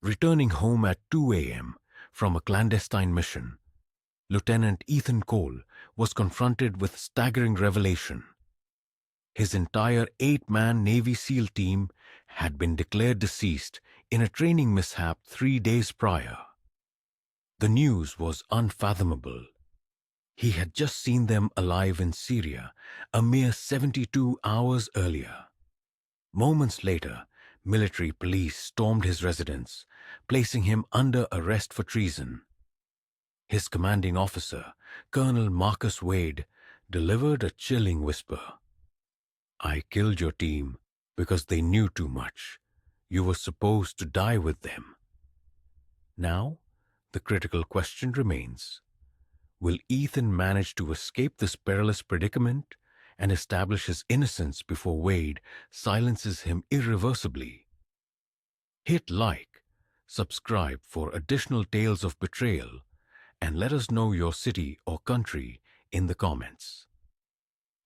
Returning home at 2 a.m. from a clandestine mission, Lieutenant Ethan Cole was confronted with staggering revelation. His entire 8-man Navy SEAL team had been declared deceased in a training mishap 3 days prior. The news was unfathomable. He had just seen them alive in Syria a mere 72 hours earlier. Moments later, military police stormed his residence, placing him under arrest for treason. His commanding officer, Colonel Marcus Wade, delivered a chilling whisper. "I killed your team because they knew too much. You were supposed to die with them." Now, the critical question remains. Will Ethan manage to escape this perilous predicament and establish his innocence before Wade silences him irreversibly? Hit like, subscribe for additional tales of betrayal, and let us know your city or country in the comments.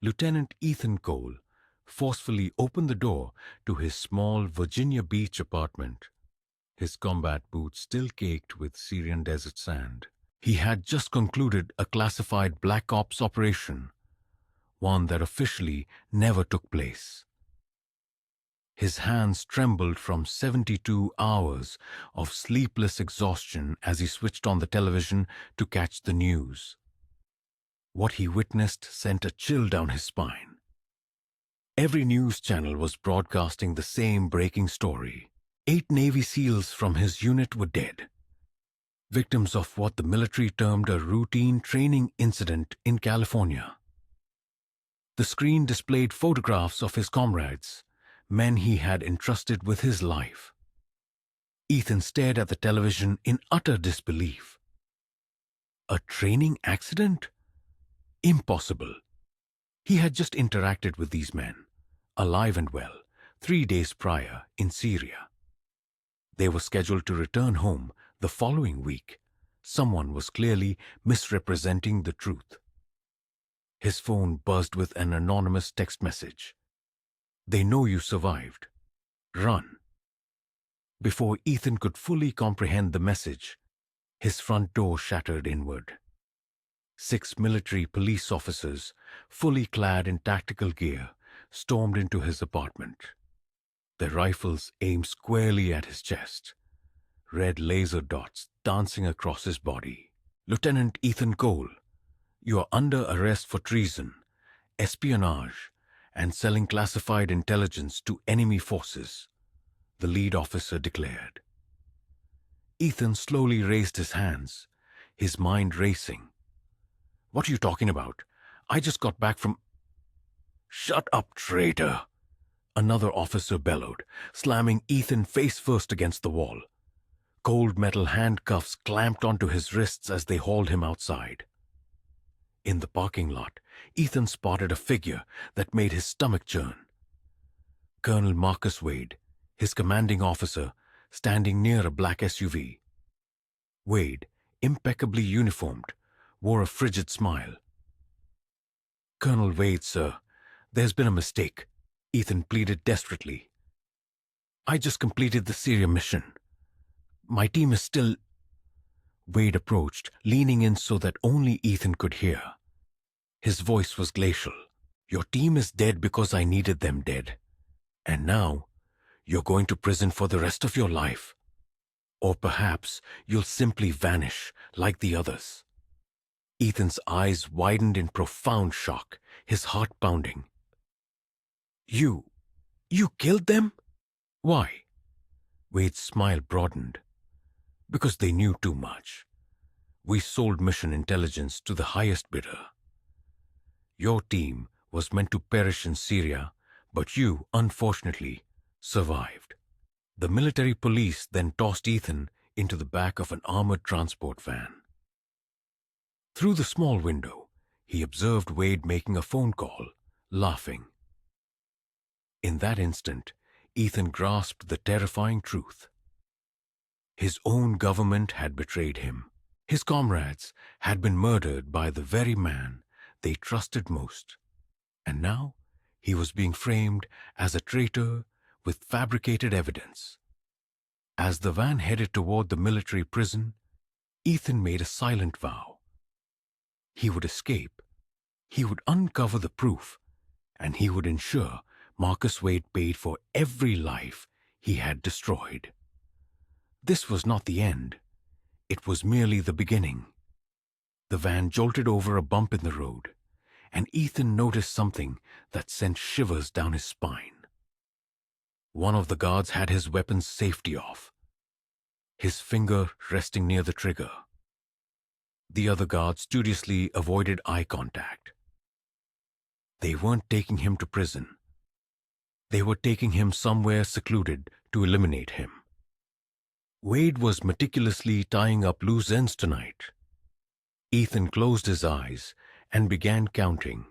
Lieutenant Ethan Cole forcefully opened the door to his small Virginia Beach apartment, his combat boots still caked with Syrian desert sand. He had just concluded a classified Black Ops operation, one that officially never took place. His hands trembled from 72 hours of sleepless exhaustion as he switched on the television to catch the news. What he witnessed sent a chill down his spine. Every news channel was broadcasting the same breaking story. 8 Navy SEALs from his unit were dead, victims of what the military termed a routine training incident in California. The screen displayed photographs of his comrades, men he had entrusted with his life. Ethan stared at the television in utter disbelief. A training accident? Impossible. He had just interacted with these men, alive and well, 3 days prior in Syria. They were scheduled to return home the following week. Someone was clearly misrepresenting the truth. His phone buzzed with an anonymous text message. "They know you survived. Run." Before Ethan could fully comprehend the message, his front door shattered inward. 6 military police officers, fully clad in tactical gear, stormed into his apartment. Their rifles aimed squarely at his chest, red laser dots dancing across his body. "Lieutenant Ethan Cole, you are under arrest for treason, espionage, and selling classified intelligence to enemy forces," the lead officer declared. Ethan slowly raised his hands, his mind racing. "What are you talking about? I just got back from—" "Shut up, traitor!" another officer bellowed, slamming Ethan face first against the wall. Cold metal handcuffs clamped onto his wrists as they hauled him outside. In the parking lot, Ethan spotted a figure that made his stomach churn. Colonel Marcus Wade, his commanding officer, standing near a black SUV. Wade, impeccably uniformed, wore a frigid smile. "Colonel Wade, sir, there's been a mistake," Ethan pleaded desperately. "I just completed the Syria mission. My team is still—" Wade approached, leaning in so that only Ethan could hear. His voice was glacial. "Your team is dead because I needed them dead. And now, you're going to prison for the rest of your life. Or perhaps you'll simply vanish like the others." Ethan's eyes widened in profound shock, his heart pounding. You killed them? Why?" Wade's smile broadened. "Because they knew too much. We sold mission intelligence to the highest bidder. Your team was meant to perish in Syria, but you, unfortunately, survived." The military police then tossed Ethan into the back of an armored transport van. Through the small window, he observed Wade making a phone call, laughing. In that instant, Ethan grasped the terrifying truth. His own government had betrayed him. His comrades had been murdered by the very man they trusted most. And now he was being framed as a traitor with fabricated evidence. As the van headed toward the military prison, Ethan made a silent vow. He would escape, he would uncover the proof, and he would ensure Marcus Wade paid for every life he had destroyed. This was not the end. It was merely the beginning. The van jolted over a bump in the road, and Ethan noticed something that sent shivers down his spine. One of the guards had his weapon's safety off, his finger resting near the trigger. The other guard studiously avoided eye contact. They weren't taking him to prison. They were taking him somewhere secluded to eliminate him. Wade was meticulously tying up loose ends tonight. Ethan closed his eyes and began counting.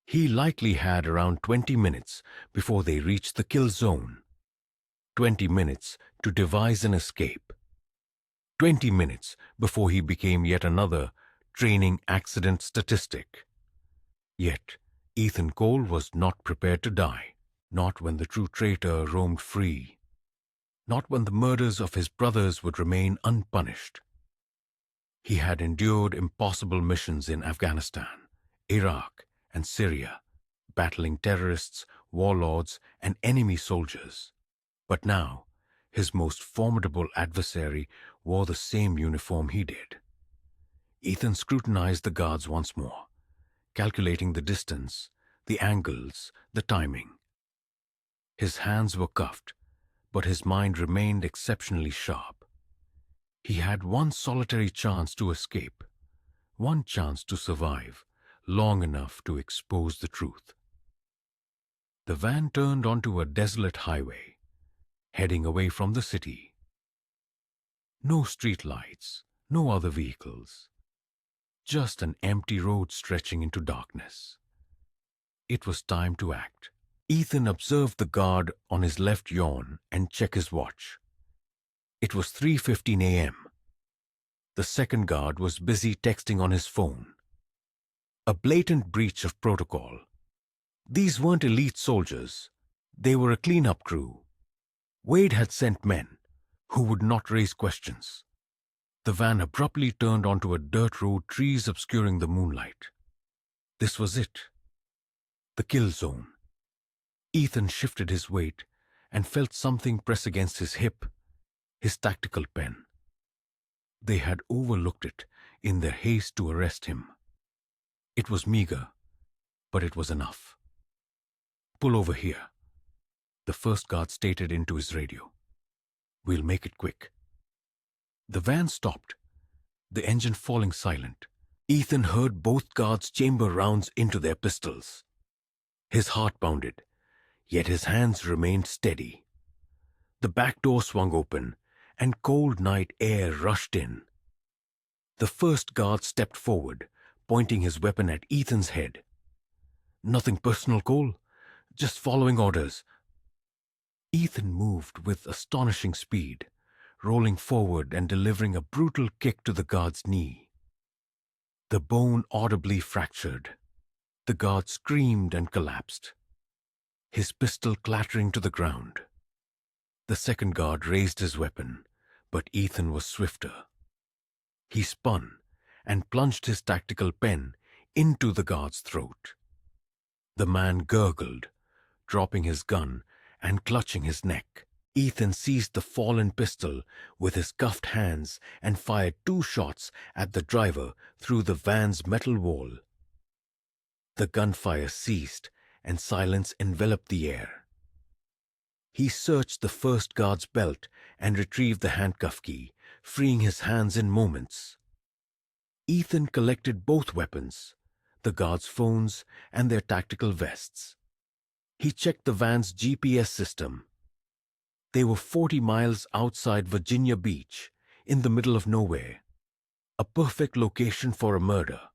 He likely had around 20 minutes before they reached the kill zone. 20 minutes to devise an escape. 20 minutes before he became yet another training accident statistic. Yet, Ethan Cole was not prepared to die. Not when the true traitor roamed free. Not when the murders of his brothers would remain unpunished. He had endured impossible missions in Afghanistan, Iraq, and Syria, battling terrorists, warlords, and enemy soldiers. But now, his most formidable adversary wore the same uniform he did. Ethan scrutinized the guards once more, calculating the distance, the angles, the timing. His hands were cuffed, but his mind remained exceptionally sharp. He had one solitary chance to escape, one chance to survive, long enough to expose the truth. The van turned onto a desolate highway, heading away from the city. No street lights, no other vehicles. Just an empty road stretching into darkness. It was time to act. Ethan observed the guard on his left yawn and checked his watch. It was 3:15 a.m. The second guard was busy texting on his phone. A blatant breach of protocol. These weren't elite soldiers. They were a cleanup crew. Wade had sent men who would not raise questions. The van abruptly turned onto a dirt road, trees obscuring the moonlight. This was it. The kill zone. Ethan shifted his weight and felt something press against his hip, his tactical pen. They had overlooked it in their haste to arrest him. It was meager, but it was enough. "Pull over here," the first guard stated into his radio. "We'll make it quick." The van stopped, the engine falling silent. Ethan heard both guards chamber rounds into their pistols. His heart pounded, yet his hands remained steady. The back door swung open, and cold night air rushed in. The first guard stepped forward, pointing his weapon at Ethan's head. "Nothing personal, Cole. Just following orders." Ethan moved with astonishing speed, rolling forward and delivering a brutal kick to the guard's knee. The bone audibly fractured. The guard screamed and collapsed, his pistol clattering to the ground. The second guard raised his weapon, but Ethan was swifter. He spun and plunged his tactical pen into the guard's throat. The man gurgled, dropping his gun and clutching his neck. Ethan seized the fallen pistol with his cuffed hands and fired 2 shots at the driver through the van's metal wall. The gunfire ceased and silence enveloped the air. He searched the first guard's belt and retrieved the handcuff key, freeing his hands in moments. Ethan collected both weapons, the guards' phones and their tactical vests. He checked the van's GPS system. They were 40 miles outside Virginia Beach, in the middle of nowhere. A perfect location for a murder.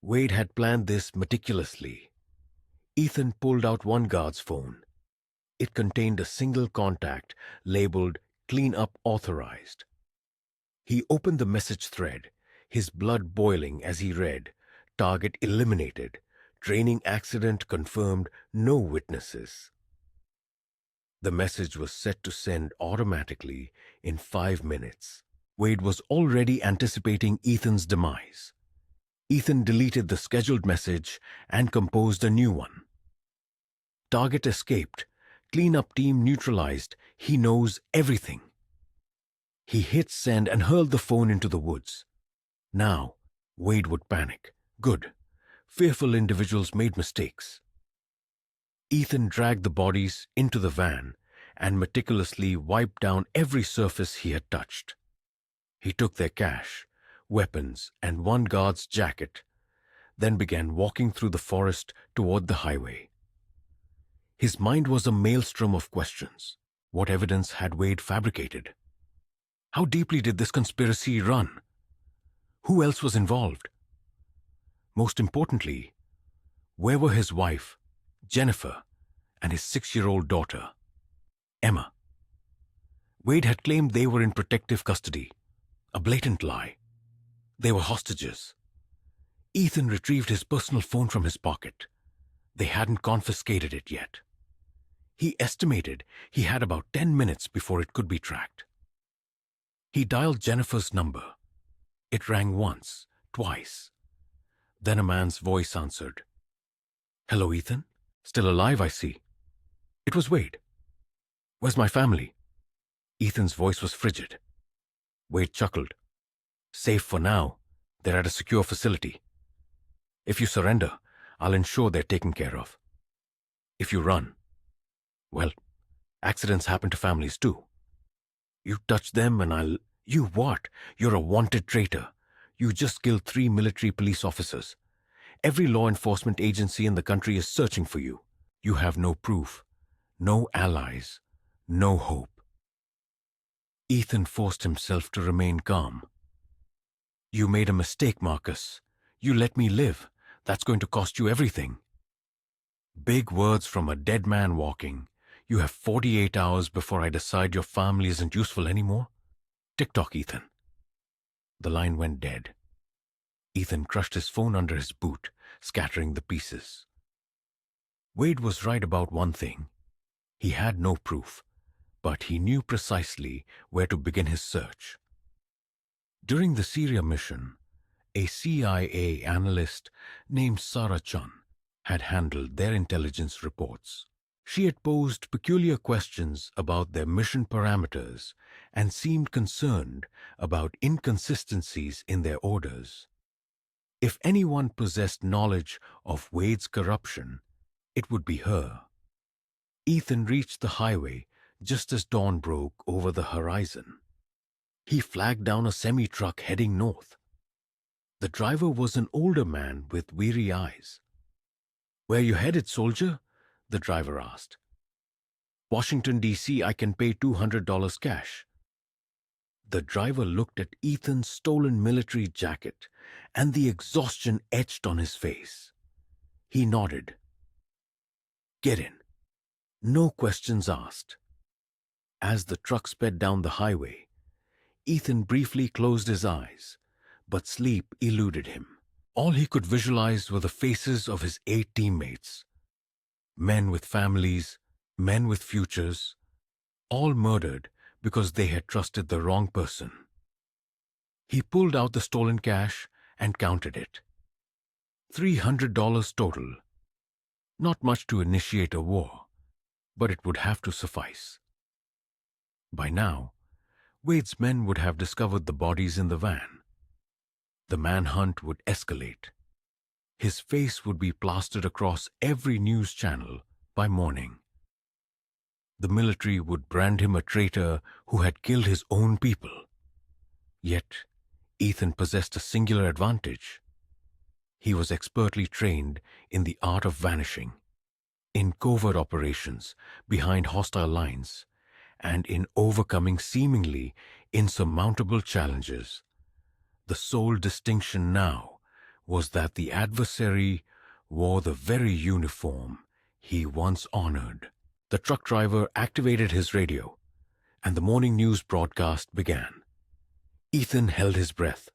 Wade had planned this meticulously. Ethan pulled out one guard's phone. It contained a single contact labeled "Clean Up Authorized." He opened the message thread, his blood boiling as he read, "Target eliminated. Training accident confirmed. No witnesses." The message was set to send automatically in 5 minutes. Wade was already anticipating Ethan's demise. Ethan deleted the scheduled message and composed a new one. Target escaped. Cleanup team neutralized. He knows everything. He hit send and hurled the phone into the woods. Now, Wade would panic. Good. Fearful individuals made mistakes. Ethan dragged the bodies into the van and meticulously wiped down every surface he had touched. He took their cash, weapons, and one guard's jacket, then began walking through the forest toward the highway. His mind was a maelstrom of questions. What evidence had Wade fabricated? How deeply did this conspiracy run? Who else was involved? Most importantly, where were his wife, Jennifer, and his 6-year-old daughter, Emma? Wade had claimed they were in protective custody. A blatant lie. They were hostages. Ethan retrieved his personal phone from his pocket. They hadn't confiscated it yet. He estimated he had about 10 minutes before it could be tracked. He dialed Jennifer's number. It rang once, twice. Then a man's voice answered. "Hello, Ethan. Still alive, I see." It was Wade. "Where's my family?" Ethan's voice was frigid. Wade chuckled. "Safe for now. They're at a secure facility. If you surrender, I'll ensure they're taken care of. If you run, well, accidents happen to families too. You touch them and I'll... You what? You're a wanted traitor. You just killed 3 military police officers. Every law enforcement agency in the country is searching for you. You have no proof, no allies, no hope." Ethan forced himself to remain calm. "You made a mistake, Marcus. You let me live. That's going to cost you everything." Big words from a dead man walking. "You have 48 hours before I decide your family isn't useful anymore." Tick-tock, Ethan. The line went dead. Ethan crushed his phone under his boot, scattering the pieces. Wade was right about one thing. He had no proof, but he knew precisely where to begin his search. During the Syria mission, a CIA analyst named Sarah Chun had handled their intelligence reports. She had posed peculiar questions about their mission parameters and seemed concerned about inconsistencies in their orders. If anyone possessed knowledge of Wade's corruption, it would be her. Ethan reached the highway just as dawn broke over the horizon. He flagged down a semi-truck heading north. The driver was an older man with weary eyes. "Where you headed, soldier?" the driver asked. "Washington, D.C. I can pay $200 cash." The driver looked at Ethan's stolen military jacket and the exhaustion etched on his face. He nodded. "Get in. No questions asked." As the truck sped down the highway, Ethan briefly closed his eyes, but sleep eluded him. All he could visualize were the faces of his 8 teammates. Men with families, men with futures, all murdered because they had trusted the wrong person. He pulled out the stolen cash and counted it. $300 total. Not much to initiate a war, but it would have to suffice. By now, Wade's men would have discovered the bodies in the van. The manhunt would escalate. His face would be plastered across every news channel by morning. The military would brand him a traitor who had killed his own people. Yet, Ethan possessed a singular advantage. He was expertly trained in the art of vanishing, in covert operations behind hostile lines, and in overcoming seemingly insurmountable challenges. The sole distinction now was that the adversary wore the very uniform he once honored. The truck driver activated his radio, and the morning news broadcast began. Ethan held his breath.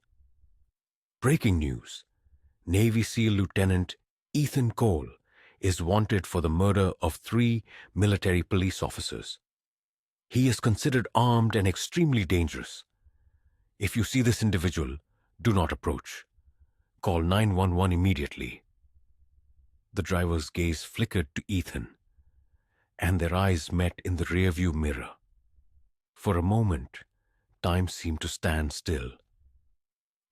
Breaking news. Navy SEAL Lieutenant Ethan Cole is wanted for the murder of 3 military police officers. He is considered armed and extremely dangerous. If you see this individual, do not approach. Call 911 immediately. The driver's gaze flickered to Ethan, and their eyes met in the rearview mirror. For a moment, time seemed to stand still.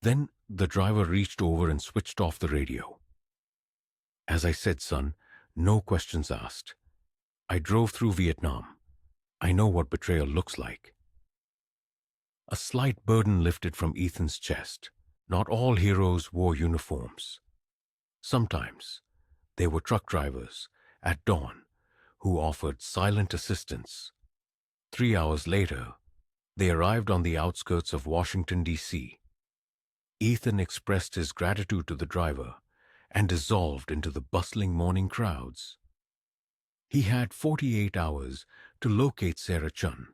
Then the driver reached over and switched off the radio. As I said, son, no questions asked. I drove through Vietnam. I know what betrayal looks like. A slight burden lifted from Ethan's chest. Not all heroes wore uniforms. Sometimes they were truck drivers at dawn who offered silent assistance. 3 hours later, they arrived on the outskirts of Washington, D.C. Ethan expressed his gratitude to the driver and dissolved into the bustling morning crowds. He had 48 hours to locate Sarah Chun,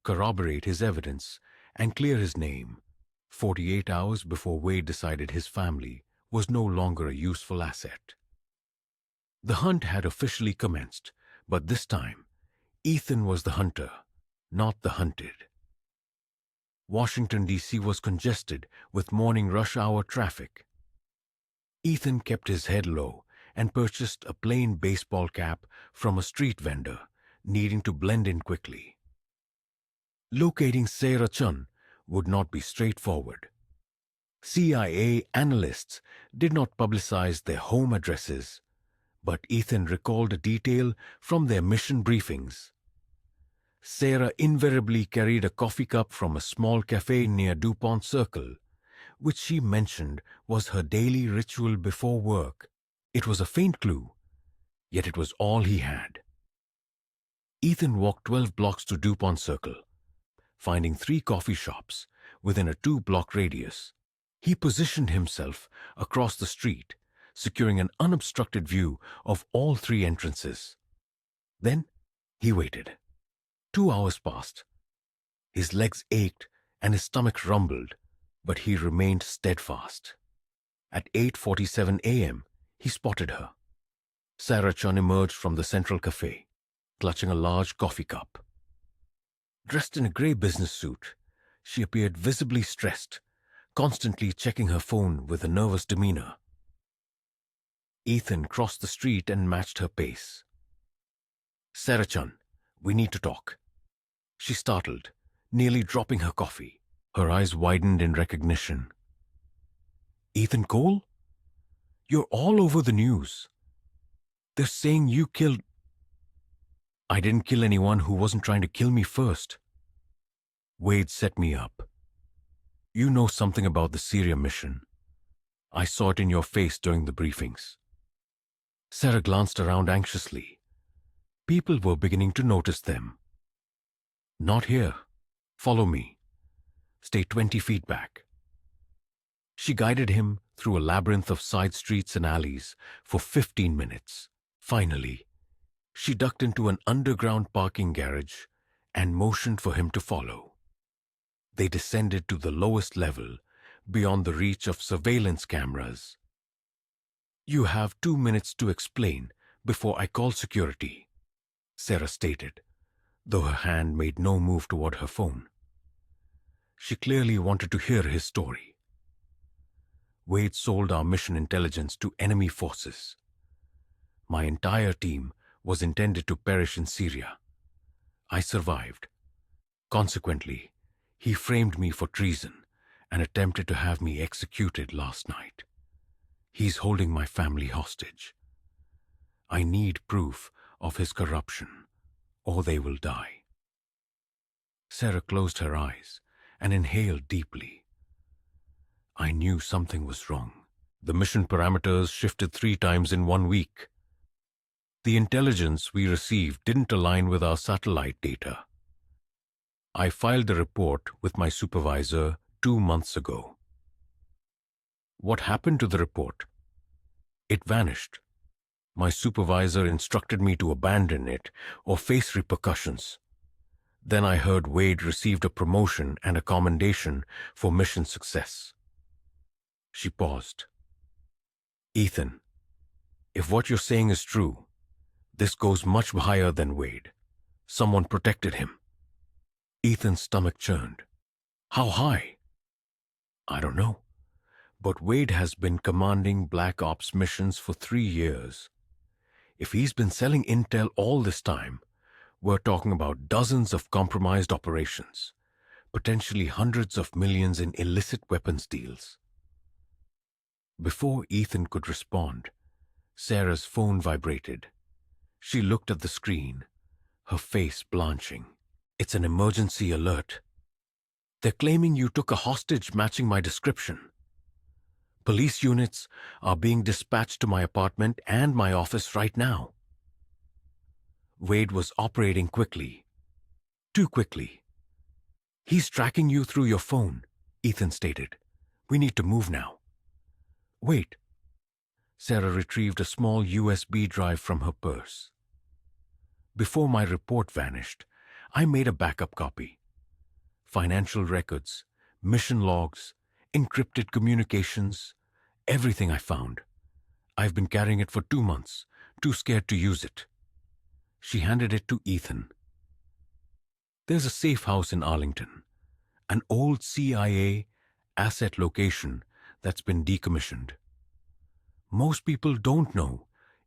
corroborate his evidence, and clear his name. 48 hours before Wade decided his family was no longer a useful asset. The hunt had officially commenced, but this time, Ethan was the hunter, not the hunted. Washington, D.C. was congested with morning rush hour traffic. Ethan kept his head low and purchased a plain baseball cap from a street vendor, needing to blend in quickly. Locating Sarah Chun would not be straightforward. CIA analysts did not publicize their home addresses, but Ethan recalled a detail from their mission briefings. Sarah invariably carried a coffee cup from a small cafe near DuPont Circle, which she mentioned was her daily ritual before work. It was a faint clue, yet it was all he had. Ethan walked 12 blocks to DuPont Circle, finding 3 coffee shops within a 2-block radius. He positioned himself across the street, securing an unobstructed view of all 3 entrances. Then he waited. 2 hours passed. His legs ached and his stomach rumbled, but he remained steadfast. At 8:47 a.m., he spotted her. Sarah Chun emerged from the central cafe, clutching a large coffee cup. Dressed in a gray business suit, she appeared visibly stressed, constantly checking her phone with a nervous demeanor. Ethan crossed the street and matched her pace. "Sarah Chun, we need to talk." She startled, nearly dropping her coffee. Her eyes widened in recognition. "Ethan Cole? You're all over the news. They're saying you killed—" "I didn't kill anyone who wasn't trying to kill me first. Wade set me up. You know something about the Syria mission. I saw it in your face during the briefings." Sarah glanced around anxiously. People were beginning to notice them. "Not here. Follow me. Stay 20 feet back." She guided him through a labyrinth of side streets and alleys for 15 minutes. Finally, she ducked into an underground parking garage and motioned for him to follow. They descended to the lowest level, beyond the reach of surveillance cameras. "You have 2 minutes to explain before I call security," Sarah stated, though her hand made no move toward her phone. She clearly wanted to hear his story. "Wade sold our mission intelligence to enemy forces. My entire team was intended to perish in Syria. I survived. Consequently, he framed me for treason and attempted to have me executed last night. He's holding my family hostage. I need proof of his corruption, or they will die." Sarah closed her eyes and inhaled deeply. I knew something was wrong. The mission parameters shifted 3 times in 1 week. The intelligence we received didn't align with our satellite data. I filed the report with my supervisor 2 months ago. What happened to the report? It vanished. My supervisor instructed me to abandon it or face repercussions. Then I heard Wade received a promotion and a commendation for mission success. She paused. "Ethan, If what you're saying is true, this goes much higher than Wade. Someone protected him. Ethan's stomach churned. How high? I don't know. But Wade has been commanding Black Ops missions for 3 years. If he's been selling intel all this time, we're talking about dozens of compromised operations, potentially hundreds of millions in illicit weapons deals. Before Ethan could respond, Sarah's phone vibrated. She looked at the screen, her face blanching. It's an emergency alert. They're claiming you took a hostage matching my description. Police units are being dispatched to my apartment and my office right now. Wade was operating quickly. Too quickly. He's tracking you through your phone, Ethan stated. We need to move now. Wait. Sarah retrieved a small USB drive from her purse. Before my report vanished, I made a backup copy. Financial records, mission logs, encrypted communications, everything I found. I've been carrying it for 2 months, too scared to use it. She handed it to Ethan. There's a safe house in Arlington, an old CIA asset location that's been decommissioned. Most people don't know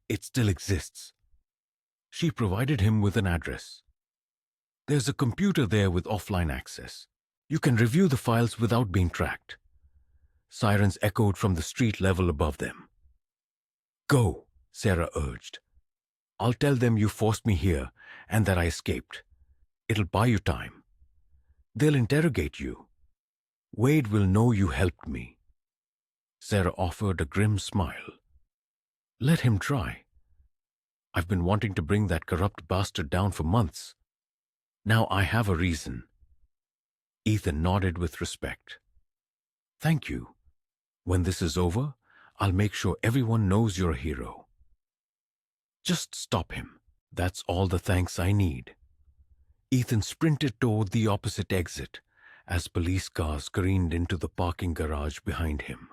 it still exists. She provided him with an address. There's a computer there with offline access. You can review the files without being tracked. Sirens echoed from the street level above them. Go, Sarah urged. I'll tell them you forced me here and that I escaped. It'll buy you time. They'll interrogate you. Wade will know you helped me. Sarah offered a grim smile. Let him try. I've been wanting to bring that corrupt bastard down for months. Now I have a reason. Ethan nodded with respect. Thank you. When this is over, I'll make sure everyone knows you're a hero. Just stop him. That's all the thanks I need. Ethan sprinted toward the opposite exit as police cars careened into the parking garage behind him.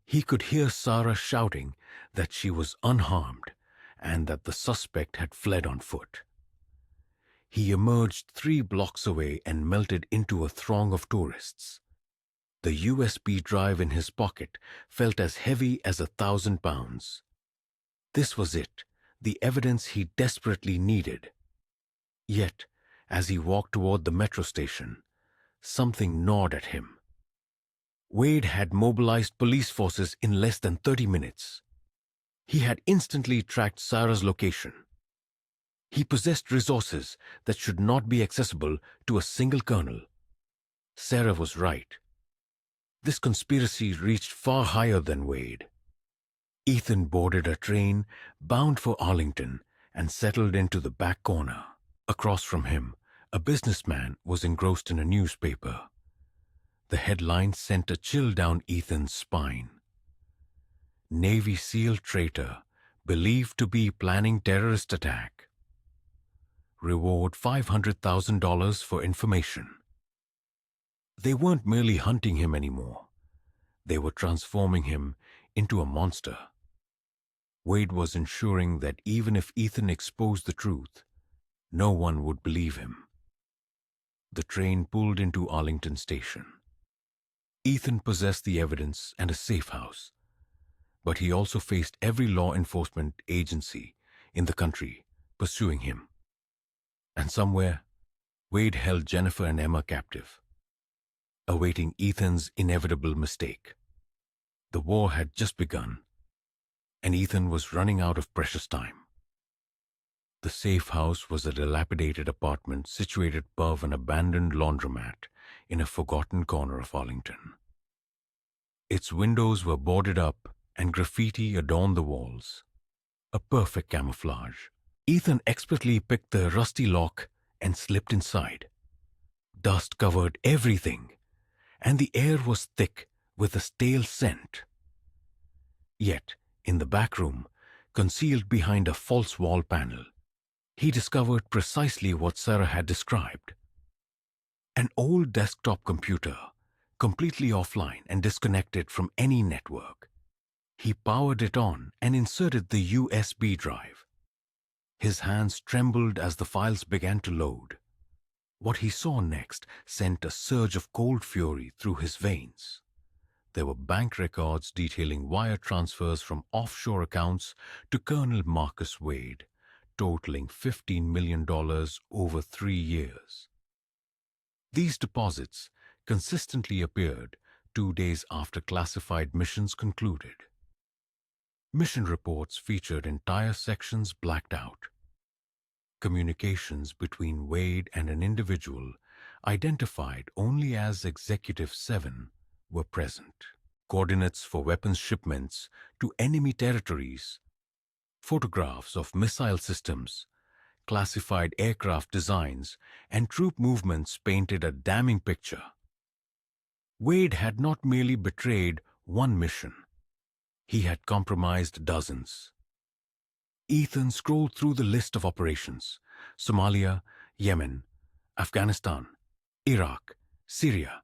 He could hear Sarah shouting that she was unharmed and that the suspect had fled on foot. He emerged 3 blocks away and melted into a throng of tourists. The USB drive in his pocket felt as heavy as 1,000 pounds. This was it, the evidence he desperately needed. Yet, as he walked toward the metro station, something gnawed at him. Wade had mobilized police forces in less than 30 minutes. He had instantly tracked Sarah's location. He possessed resources that should not be accessible to a single colonel. Sarah was right. This conspiracy reached far higher than Wade. Ethan boarded a train bound for Arlington and settled into the back corner. Across from him, a businessman was engrossed in a newspaper. The headline sent a chill down Ethan's spine. Navy SEAL traitor believed to be planning terrorist attack. Reward $500,000 for information. They weren't merely hunting him anymore. They were transforming him into a monster. Wade was ensuring that even if Ethan exposed the truth, no one would believe him. The train pulled into Arlington Station. Ethan possessed the evidence and a safe house, but he also faced every law enforcement agency in the country pursuing him. And somewhere, Wade held Jennifer and Emma captive, awaiting Ethan's inevitable mistake. The war had just begun, and Ethan was running out of precious time. The safe house was a dilapidated apartment situated above an abandoned laundromat in a forgotten corner of Arlington. Its windows were boarded up and graffiti adorned the walls. A perfect camouflage. Ethan expertly picked the rusty lock and slipped inside. Dust covered everything, and the air was thick with a stale scent. Yet, in the back room, concealed behind a false wall panel, he discovered precisely what Sarah had described. An old desktop computer, completely offline and disconnected from any network. He powered it on and inserted the USB drive. His hands trembled as the files began to load. What he saw next sent a surge of cold fury through his veins. There were bank records detailing wire transfers from offshore accounts to Colonel Marcus Wade, totaling $15 million over 3 years. These deposits consistently appeared 2 days after classified missions concluded. Mission reports featured entire sections blacked out. Communications between Wade and an individual identified only as Executive 7 were present. Coordinates for weapons shipments to enemy territories, photographs of missile systems, classified aircraft designs, and troop movements painted a damning picture. Wade had not merely betrayed one mission. He had compromised dozens. Ethan scrolled through the list of operations: Somalia, Yemen, Afghanistan, Iraq, Syria,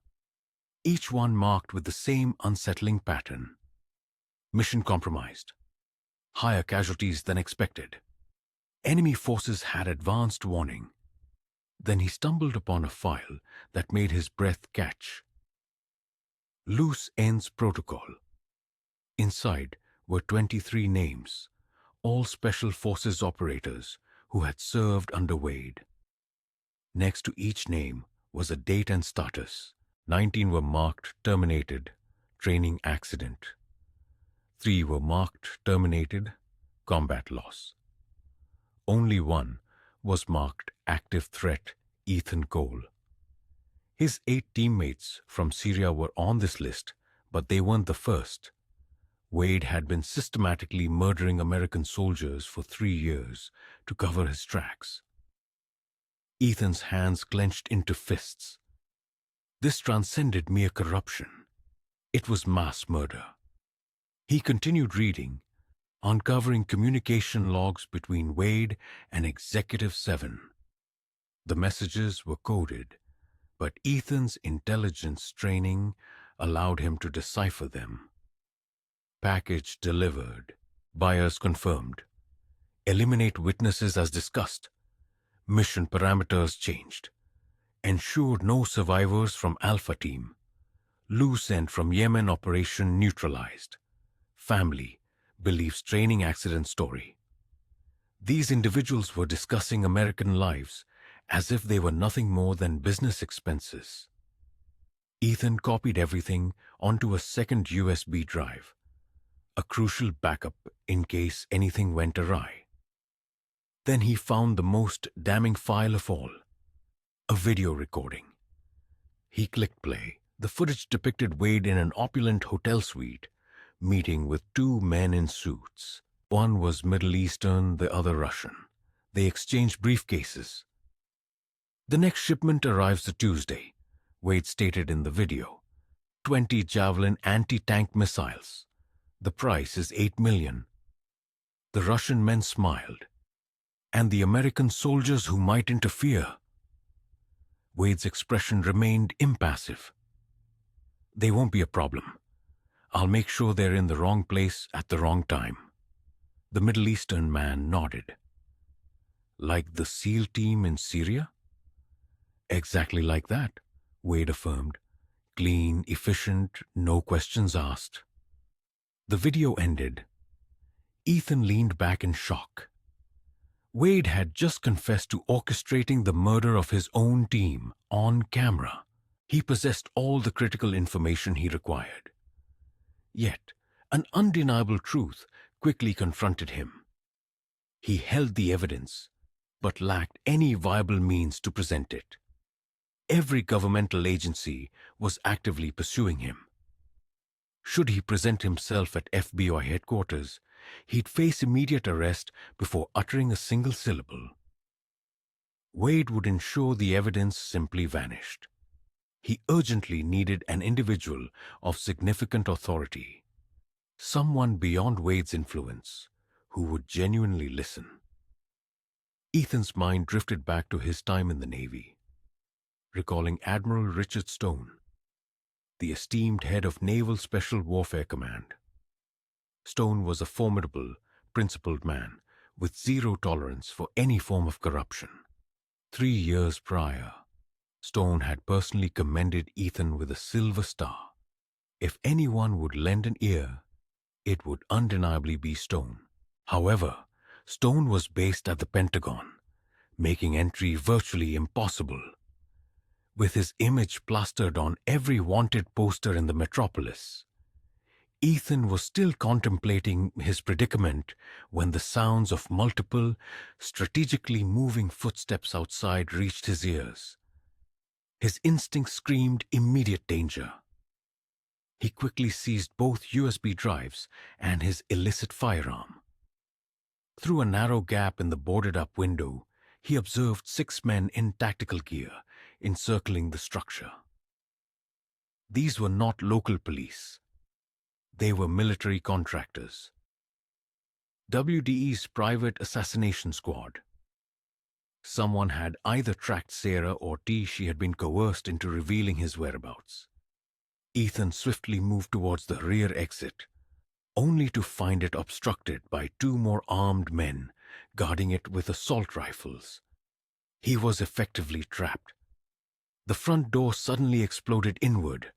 each one marked with the same unsettling pattern. Mission compromised. Higher casualties than expected. Enemy forces had advanced warning. Then he stumbled upon a file that made his breath catch. Loose Ends Protocol. Inside were 23 names, all Special Forces operators who had served under Wade. Next to each name was a date and status. 19 were marked terminated, training accident. 3 were marked terminated, combat loss. Only one was marked active threat, Ethan Cole. His 8 teammates from Syria were on this list, but they weren't the first. Wade had been systematically murdering American soldiers for 3 years to cover his tracks. Ethan's hands clenched into fists. This transcended mere corruption. It was mass murder. He continued reading, uncovering communication logs between Wade and Executive 7. The messages were coded, but Ethan's intelligence training allowed him to decipher them. Package delivered. Buyers confirmed. Eliminate witnesses as discussed. Mission parameters changed. Ensured no survivors from Alpha Team. Loose End from Yemen operation neutralized. Family believes training accident story. These individuals were discussing American lives as if they were nothing more than business expenses. Ethan copied everything onto a second USB drive, a crucial backup in case anything went awry. Then he found the most damning file of all, a video recording. He clicked play. The footage depicted Wade in an opulent hotel suite, meeting with 2 men in suits. One was Middle Eastern, the other Russian. They exchanged briefcases. The next shipment arrives a Tuesday, Wade stated in the video. 20 Javelin anti-tank missiles. The price is $8 million. The Russian men smiled. And the American soldiers who might interfere? Wade's expression remained impassive. They won't be a problem. I'll make sure they're in the wrong place at the wrong time. The Middle Eastern man nodded. Like the SEAL team in Syria? Exactly like that, Wade affirmed. Clean, efficient, no questions asked. The video ended. Ethan leaned back in shock. Wade had just confessed to orchestrating the murder of his own team on camera. He possessed all the critical information he required. Yet, an undeniable truth quickly confronted him. He held the evidence, but lacked any viable means to present it. Every governmental agency was actively pursuing him. Should he present himself at FBI headquarters, he'd face immediate arrest before uttering a single syllable. Wade would ensure the evidence simply vanished. He urgently needed an individual of significant authority, someone beyond Wade's influence, who would genuinely listen. Ethan's mind drifted back to his time in the Navy, recalling Admiral Richard Stone, the esteemed head of Naval Special Warfare Command. Stone was a formidable, principled man with zero tolerance for any form of corruption. 3 years prior, Stone had personally commended Ethan with a Silver Star. If anyone would lend an ear, it would undeniably be Stone. However, Stone was based at the Pentagon, making entry virtually impossible. With his image plastered on every wanted poster in the metropolis, Ethan was still contemplating his predicament when the sounds of multiple, strategically moving footsteps outside reached his ears. His instinct screamed immediate danger. He quickly seized both USB drives and his illicit firearm. Through a narrow gap in the boarded-up window, he observed 6 men in tactical gear encircling the structure. These were not local police. They were military contractors. WDE's private assassination squad. Someone had either tracked Sarah or she had been coerced into revealing his whereabouts. Ethan swiftly moved towards the rear exit, only to find it obstructed by 2 more armed men guarding it with assault rifles. He was effectively trapped. The front door suddenly exploded inward,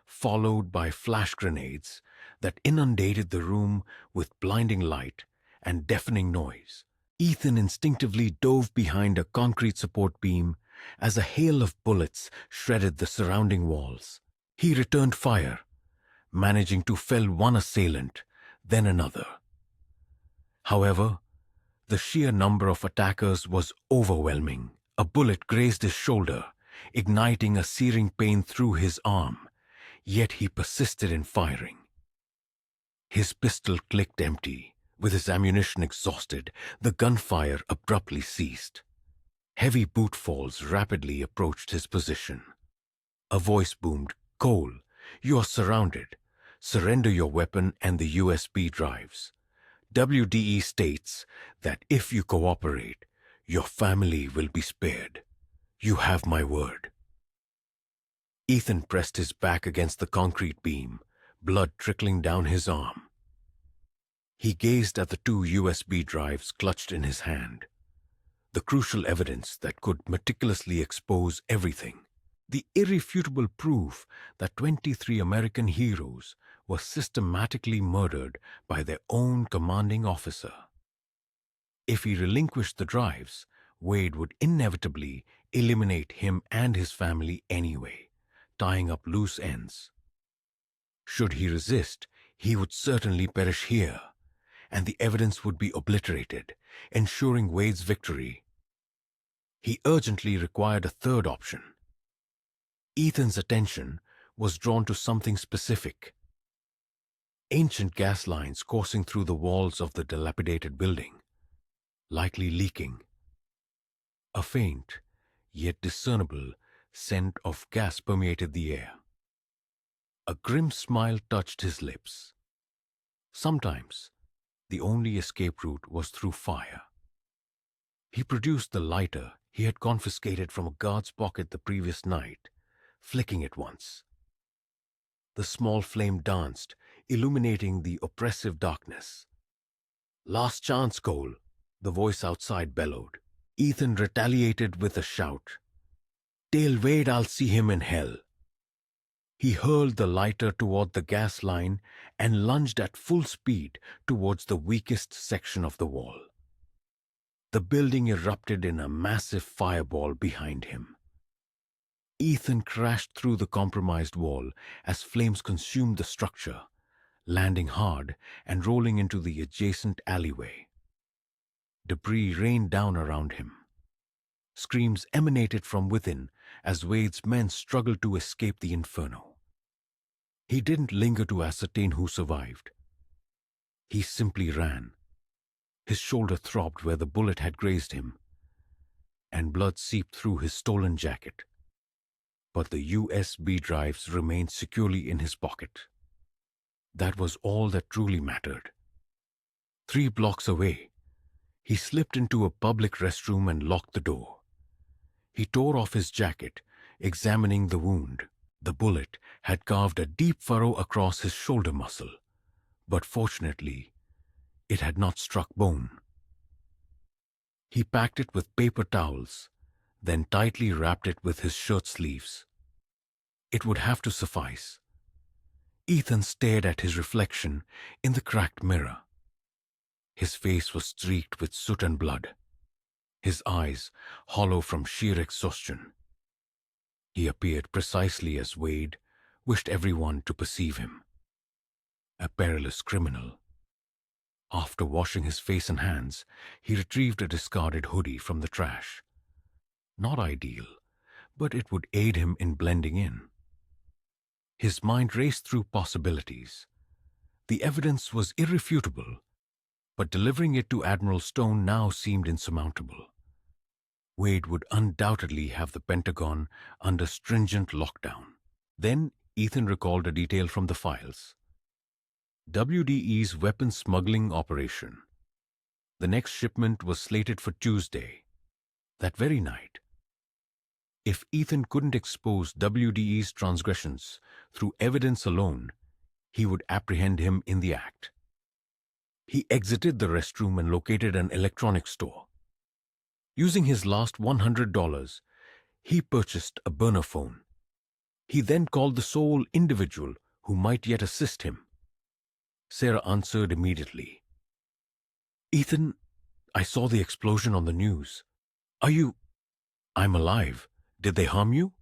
followed by flash grenades that inundated the room with blinding light and deafening noise. Ethan instinctively dove behind a concrete support beam as a hail of bullets shredded the surrounding walls. He returned fire, managing to fell one assailant, then another. However, the sheer number of attackers was overwhelming. A bullet grazed his shoulder, igniting a searing pain through his arm, yet he persisted in firing. His pistol clicked empty. With his ammunition exhausted, the gunfire abruptly ceased. Heavy boot falls rapidly approached his position. A voice boomed, "Cole, you are surrounded. Surrender your weapon and the USB drives. WDE states that if you cooperate, your family will be spared. You have my word." Ethan pressed his back against the concrete beam, blood trickling down his arm. He gazed at the 2 USB drives clutched in his hand, the crucial evidence that could meticulously expose everything, the irrefutable proof that 23 American heroes were systematically murdered by their own commanding officer. If he relinquished the drives, Wade would inevitably eliminate him and his family anyway, tying up loose ends. Should he resist, he would certainly perish here, and the evidence would be obliterated, ensuring Wade's victory. He urgently required a third option. Ethan's attention was drawn to something specific. Ancient gas lines coursing through the walls of the dilapidated building, likely leaking. A faint, yet discernible, scent of gas permeated the air. A grim smile touched his lips. Sometimes, the only escape route was through fire. He produced the lighter he had confiscated from a guard's pocket the previous night, flicking it once. The small flame danced, illuminating the oppressive darkness. "Last chance, Cole," the voice outside bellowed. Ethan retaliated with a shout. "Tell Wade I'll see him in hell." He hurled the lighter toward the gas line and lunged at full speed towards the weakest section of the wall. The building erupted in a massive fireball behind him. Ethan crashed through the compromised wall as flames consumed the structure, landing hard and rolling into the adjacent alleyway. Debris rained down around him. Screams emanated from within as Wade's men struggled to escape the inferno. He didn't linger to ascertain who survived. He simply ran. His shoulder throbbed where the bullet had grazed him, and blood seeped through his stolen jacket. But the USB drives remained securely in his pocket. That was all that truly mattered. 3 blocks away, he slipped into a public restroom and locked the door. He tore off his jacket, examining the wound. The bullet had carved a deep furrow across his shoulder muscle, But fortunately, it had not struck bone. He packed it with paper towels, then tightly wrapped it with his shirt sleeves. It would have to suffice. Ethan stared at his reflection in the cracked mirror. His face was streaked with soot and blood, his eyes hollow from sheer exhaustion. He appeared precisely as Wade wished everyone to perceive him. A perilous criminal. After washing his face and hands, he retrieved a discarded hoodie from the trash. Not ideal, but it would aid him in blending in. His mind raced through possibilities. The evidence was irrefutable, but delivering it to Admiral Stone now seemed insurmountable. Wade would undoubtedly have the Pentagon under stringent lockdown. Then Ethan recalled a detail from the files. WDE's weapons smuggling operation. The next shipment was slated for Tuesday, that very night. If Ethan couldn't expose WDE's transgressions through evidence alone, he would apprehend him in the act. He exited the restroom and located an electronics store. Using his last $100, he purchased a burner phone. He then called the sole individual who might yet assist him. Sarah answered immediately. "Ethan, I saw the explosion on the news. Are you—" "I'm alive. Did they harm you?"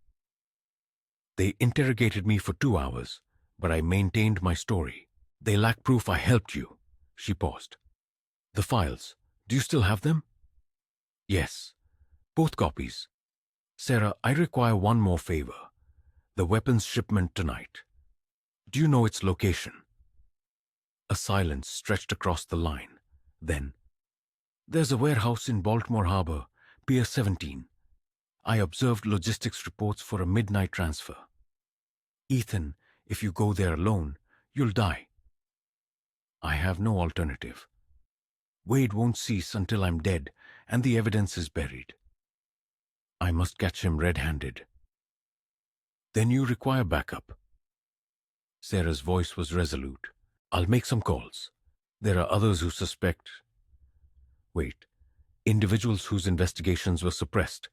"They interrogated me for 2 hours, but I maintained my story. They lack proof I helped you." She paused. "The files, do you still have them?" "Yes, both copies." "Sarah, I require one more favor. The weapons shipment tonight. Do you know its location?" A silence stretched across the line. Then, "There's a warehouse in Baltimore Harbor, Pier 17. I observed logistics reports for a midnight transfer. Ethan, if you go there alone, you'll die." "I have no alternative. Wade won't cease until I'm dead and the evidence is buried. I must catch him red-handed." "Then you require backup." Sarah's voice was resolute. "I'll make some calls. There are others who suspect— Wait, individuals whose investigations were suppressed.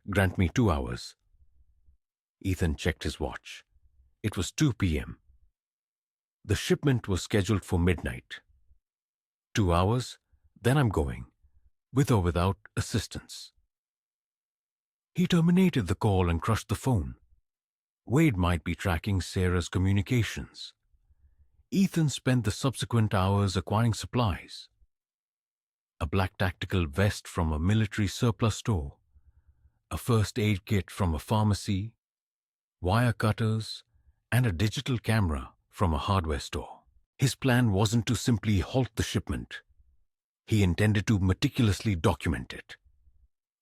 Grant me 2 hours." Ethan checked his watch. It was 2 p.m. The shipment was scheduled for midnight. 2 hours, then I'm going, with or without assistance. He terminated the call and crushed the phone. Wade might be tracking Sarah's communications. Ethan spent the subsequent hours acquiring supplies. A black tactical vest from a military surplus store, a first aid kit from a pharmacy, wire cutters, and a digital camera from a hardware store. His plan wasn't to simply halt the shipment. He intended to meticulously document it.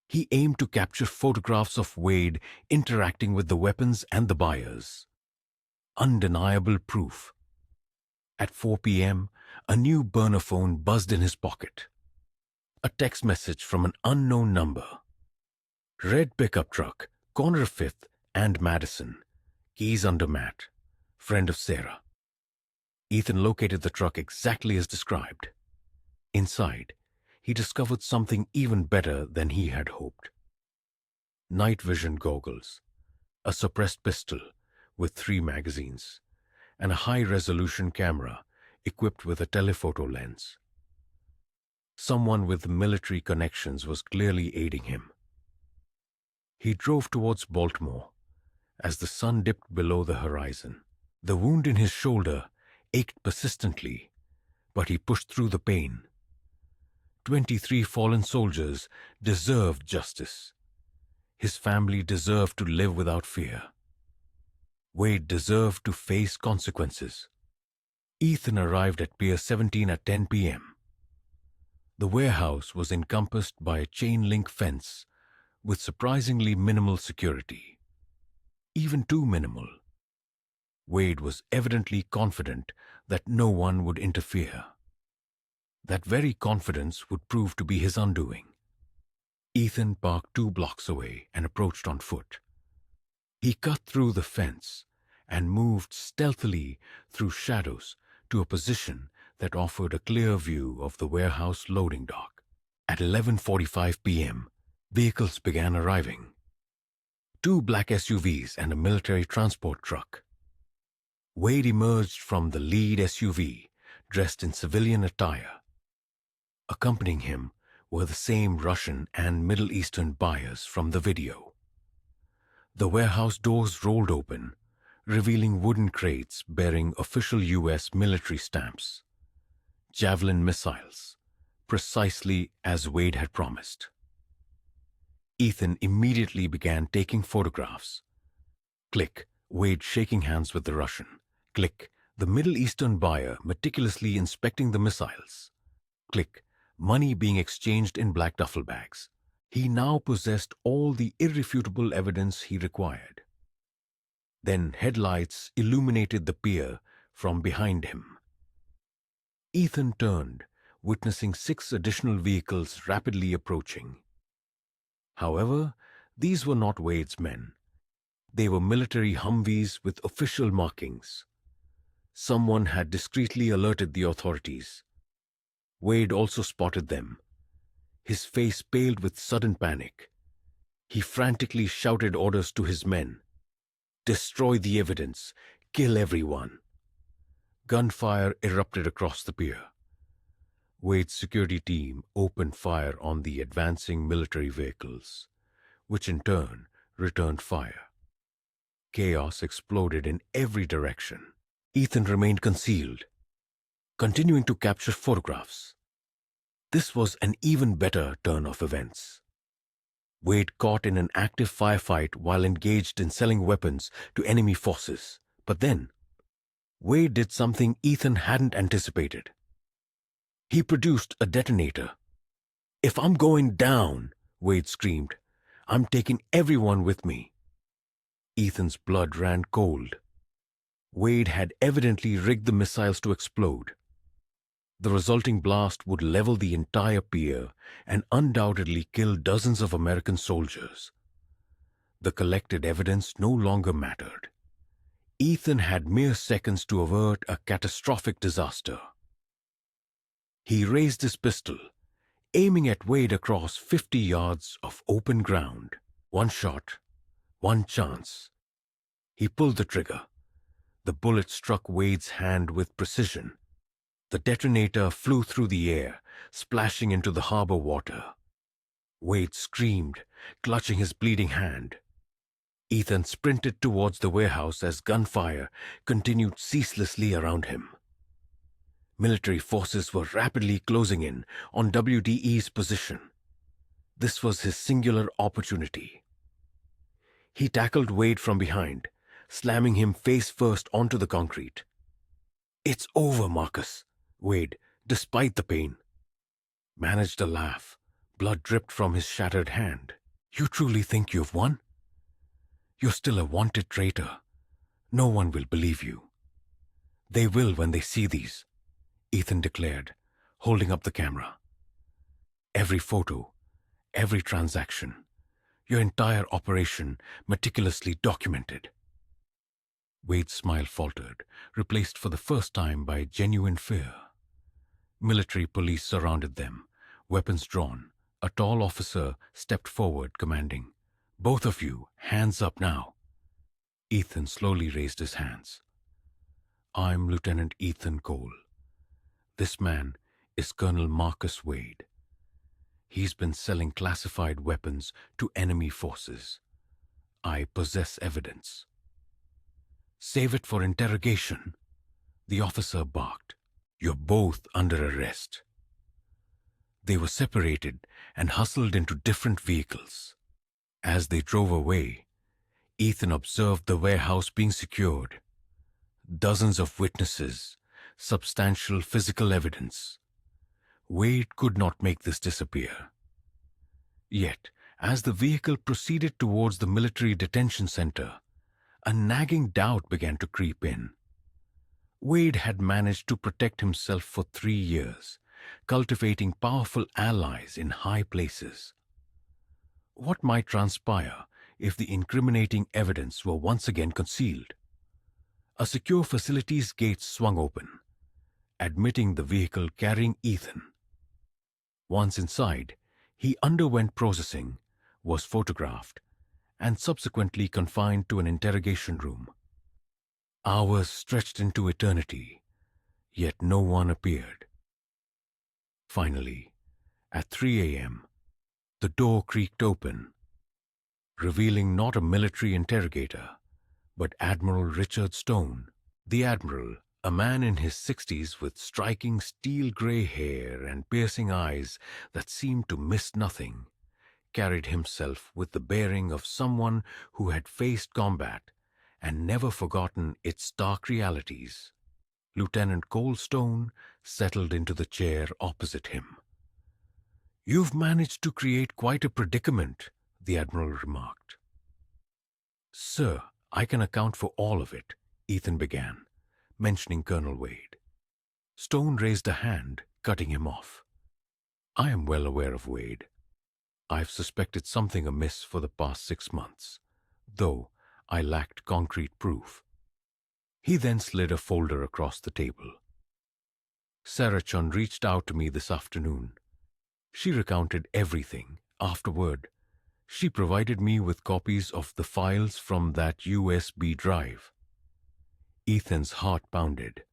He aimed to capture photographs of Wade interacting with the weapons and the buyers. Undeniable proof. At 4 p.m., a new burner phone buzzed in his pocket. A text message from an unknown number. "Red pickup truck, corner of 5th and Madison. Keys under mat. Friend of Sarah." Ethan located the truck exactly as described. Inside, he discovered something even better than he had hoped. Night vision goggles, a suppressed pistol with 3 magazines, and a high-resolution camera equipped with a telephoto lens. Someone with military connections was clearly aiding him. He drove towards Baltimore as the sun dipped below the horizon. The wound in his shoulder ached persistently, but he pushed through the pain. 23 fallen soldiers deserved justice. His family deserved to live without fear. Wade deserved to face consequences. Ethan arrived at Pier 17 at 10 p.m. The warehouse was encompassed by a chain-link fence with surprisingly minimal security. Even too minimal. Wade was evidently confident that no one would interfere. That very confidence would prove to be his undoing. Ethan parked 2 blocks away and approached on foot. He cut through the fence and moved stealthily through shadows to a position that offered a clear view of the warehouse loading dock. At 11:45 p.m., vehicles began arriving. 2 black SUVs and a military transport truck. Wade emerged from the lead SUV, dressed in civilian attire. Accompanying him were the same Russian and Middle Eastern buyers from the video. The warehouse doors rolled open, revealing wooden crates bearing official U.S. military stamps. Javelin missiles, precisely as Wade had promised. Ethan immediately began taking photographs. Click, Wade shaking hands with the Russian. Click, the Middle Eastern buyer meticulously inspecting the missiles. Click, money being exchanged in black duffel bags. He now possessed all the irrefutable evidence he required. Then headlights illuminated the pier from behind him. Ethan turned, witnessing 6 additional vehicles rapidly approaching. However, these were not Wade's men. They were military Humvees with official markings. Someone had discreetly alerted the authorities. Wade also spotted them. His face paled with sudden panic. He frantically shouted orders to his men. Destroy the evidence. Kill everyone. Gunfire erupted across the pier. Wade's security team opened fire on the advancing military vehicles, which in turn returned fire. Chaos exploded in every direction. Ethan remained concealed, continuing to capture photographs. This was an even better turn of events. Wade caught in an active firefight while engaged in selling weapons to enemy forces. But then, Wade did something Ethan hadn't anticipated. He produced a detonator. "If I'm going down," Wade screamed, "I'm taking everyone with me." Ethan's blood ran cold. Wade had evidently rigged the missiles to explode. The resulting blast would level the entire pier and undoubtedly kill dozens of American soldiers. The collected evidence no longer mattered. Ethan had mere seconds to avert a catastrophic disaster. He raised his pistol, aiming at Wade across 50 yards of open ground. One shot, one chance. He pulled the trigger. The bullet struck Wade's hand with precision. The detonator flew through the air, splashing into the harbor water. Wade screamed, clutching his bleeding hand. Ethan sprinted towards the warehouse as gunfire continued ceaselessly around him. Military forces were rapidly closing in on WDE's position. This was his singular opportunity. He tackled Wade from behind, slamming him face first onto the concrete. "It's over, Marcus," Wade, despite the pain, managed a laugh. Blood dripped from his shattered hand. "You truly think you've won? You're still a wanted traitor. No one will believe you." "They will when they see these," Ethan declared, holding up the camera. "Every photo, every transaction, your entire operation meticulously documented." Wade's smile faltered, replaced for the first time by genuine fear. Military police surrounded them, weapons drawn. A tall officer stepped forward, commanding, "Both of you, hands up now." Ethan slowly raised his hands. "I'm Lieutenant Ethan Cole. This man is Colonel Marcus Wade. He's been selling classified weapons to enemy forces. I possess evidence." "Save it for interrogation," the officer barked. "You're both under arrest." They were separated and hustled into different vehicles. As they drove away, Ethan observed the warehouse being secured. Dozens of witnesses, substantial physical evidence. Wade could not make this disappear. Yet, as the vehicle proceeded towards the military detention center, a nagging doubt began to creep in. Wade had managed to protect himself for 3 years, cultivating powerful allies in high places. What might transpire if the incriminating evidence were once again concealed? A secure facility's gates swung open. admitting the vehicle carrying Ethan. Once inside, he underwent processing, was photographed, and subsequently confined to an interrogation room. Hours stretched into eternity, yet no one appeared. Finally, at 3 a.m., the door creaked open, revealing not a military interrogator, but Admiral Richard Stone. The Admiral, a man in his 60s with striking steel-gray hair and piercing eyes that seemed to miss nothing, carried himself with the bearing of someone who had faced combat and never forgotten its stark realities. Lieutenant Cole Stone settled into the chair opposite him. "You've managed to create quite a predicament," the Admiral remarked. "Sir, I can account for all of it," Ethan began, mentioning Colonel Wade. Stone raised a hand, cutting him off. "I am well aware of Wade. I've suspected something amiss for the past 6 months, though I lacked concrete proof." He then slid a folder across the table. "Sarah Chun reached out to me this afternoon. She recounted everything. Afterward, she provided me with copies of the files from that USB drive." Ethan's heart pounded.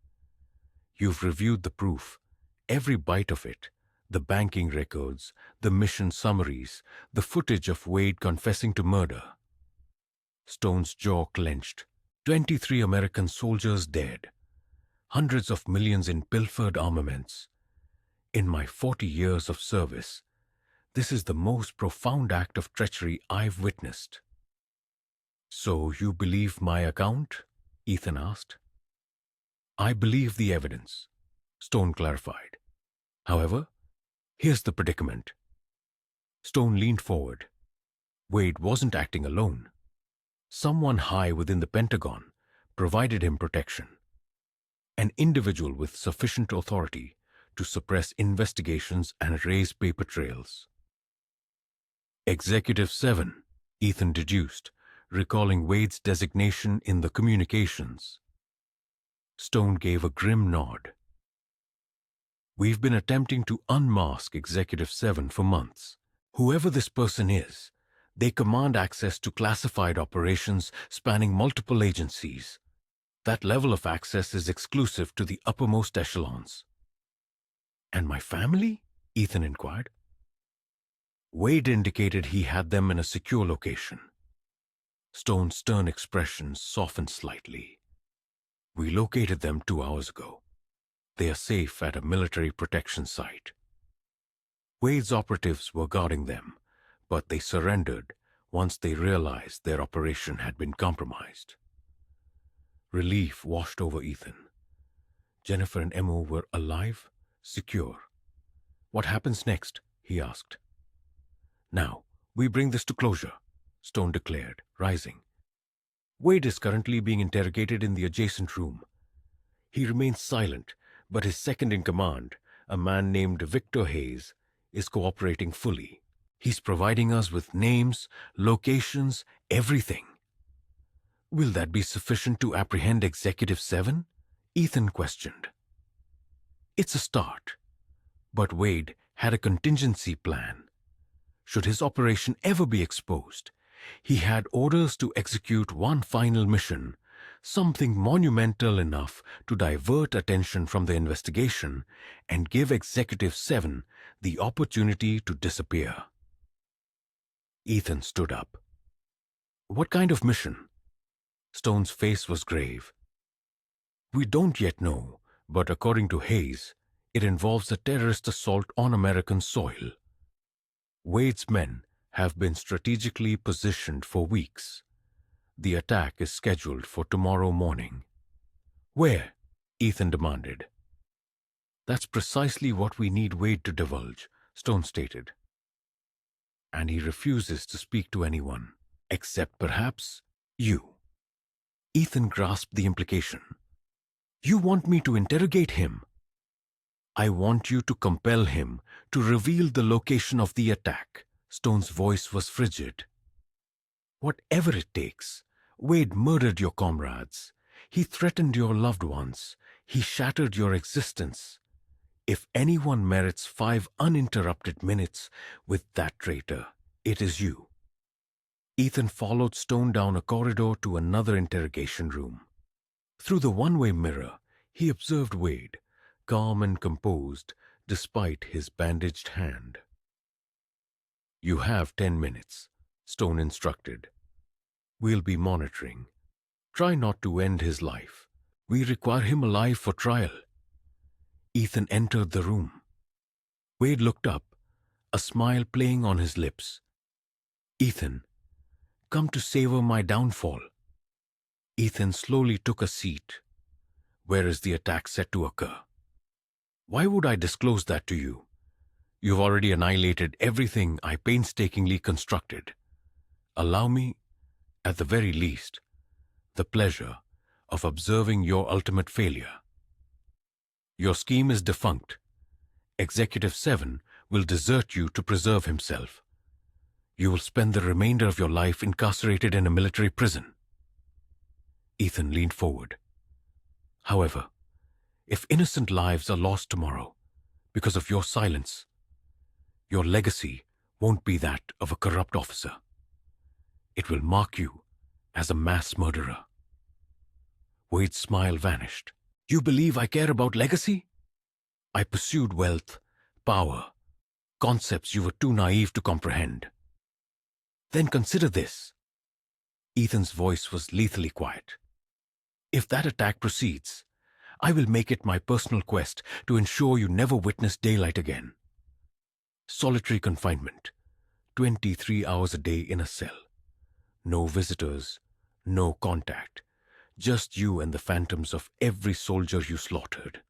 "You've reviewed the proof, every bite of it, the banking records, the mission summaries, the footage of Wade confessing to murder." Stone's jaw clenched. 23 American soldiers dead. Hundreds of millions in pilfered armaments. In my 40 years of service, this is the most profound act of treachery I've witnessed. "So you believe my account?" Ethan asked. "I believe the evidence," Stone clarified. "However, here's the predicament." Stone leaned forward. Wade wasn't acting alone. Someone high within the Pentagon provided him protection. An individual with sufficient authority to suppress investigations and erase paper trails. "Executive 7, Ethan deduced, recalling Wade's designation in the communications. Stone gave a grim nod. "We've been attempting to unmask Executive 7 for months. Whoever this person is, they command access to classified operations spanning multiple agencies. That level of access is exclusive to the uppermost echelons." "And my family?" Ethan inquired. Wade indicated he had them in a secure location. Stone's stern expression softened slightly. "We located them 2 hours ago. They are safe at a military protection site. Wade's operatives were guarding them, but they surrendered once they realized their operation had been compromised." Relief washed over Ethan. Jennifer and Emo were alive, secure. "What happens next?" he asked. "Now, we bring this to closure," Stone declared, rising. "Wade is currently being interrogated in the adjacent room. He remains silent, but his second-in-command, a man named Victor Hayes, is cooperating fully. He's providing us with names, locations, everything." "Will that be sufficient to apprehend Executive 7? Ethan questioned. "It's a start, but Wade had a contingency plan. Should his operation ever be exposed, he had orders to execute one final mission, something monumental enough to divert attention from the investigation and give Executive 7 the opportunity to disappear." Ethan stood up. "What kind of mission?" Stone's face was grave. "We don't yet know, but according to Hayes, it involves a terrorist assault on American soil. Wade's men have been strategically positioned for weeks. The attack is scheduled for tomorrow morning." "Where?" Ethan demanded. "That's precisely what we need Wade to divulge," Stone stated. "And he refuses to speak to anyone, except perhaps you." Ethan grasped the implication. "You want me to interrogate him?" "I want you to compel him to reveal the location of the attack." Stone's voice was frigid. "Whatever it takes. Wade murdered your comrades. He threatened your loved ones. He shattered your existence. If anyone merits 5 uninterrupted minutes with that traitor, it is you. Ethan followed Stone down a corridor to another interrogation room. Through the one-way mirror, he observed Wade, calm and composed despite his bandaged hand. "You have 10 minutes, Stone instructed. We'll be monitoring. Try not to end his life. We require him alive for trial." Ethan entered the room. Wade looked up, a smile playing on his lips. "Ethan, come to savor my downfall." Ethan slowly took a seat. "Where is the attack set to occur?" "Why would I disclose that to you? You've already annihilated everything I painstakingly constructed. Allow me, at the very least, the pleasure of observing your ultimate failure. Your scheme is defunct. Executive 7 will desert you to preserve himself. You will spend the remainder of your life incarcerated in a military prison." Ethan leaned forward. "However, if innocent lives are lost tomorrow because of your silence, your legacy won't be that of a corrupt officer. It will mark you as a mass murderer." Wade's smile vanished. "You believe I care about legacy? I pursued wealth, power, concepts you were too naive to comprehend. Then consider this." Ethan's voice was lethally quiet. "If that attack proceeds, I will make it my personal quest to ensure you never witness daylight again. Solitary confinement, 23 hours a day in a cell. No visitors, no contact, just you and the phantoms of every soldier you slaughtered."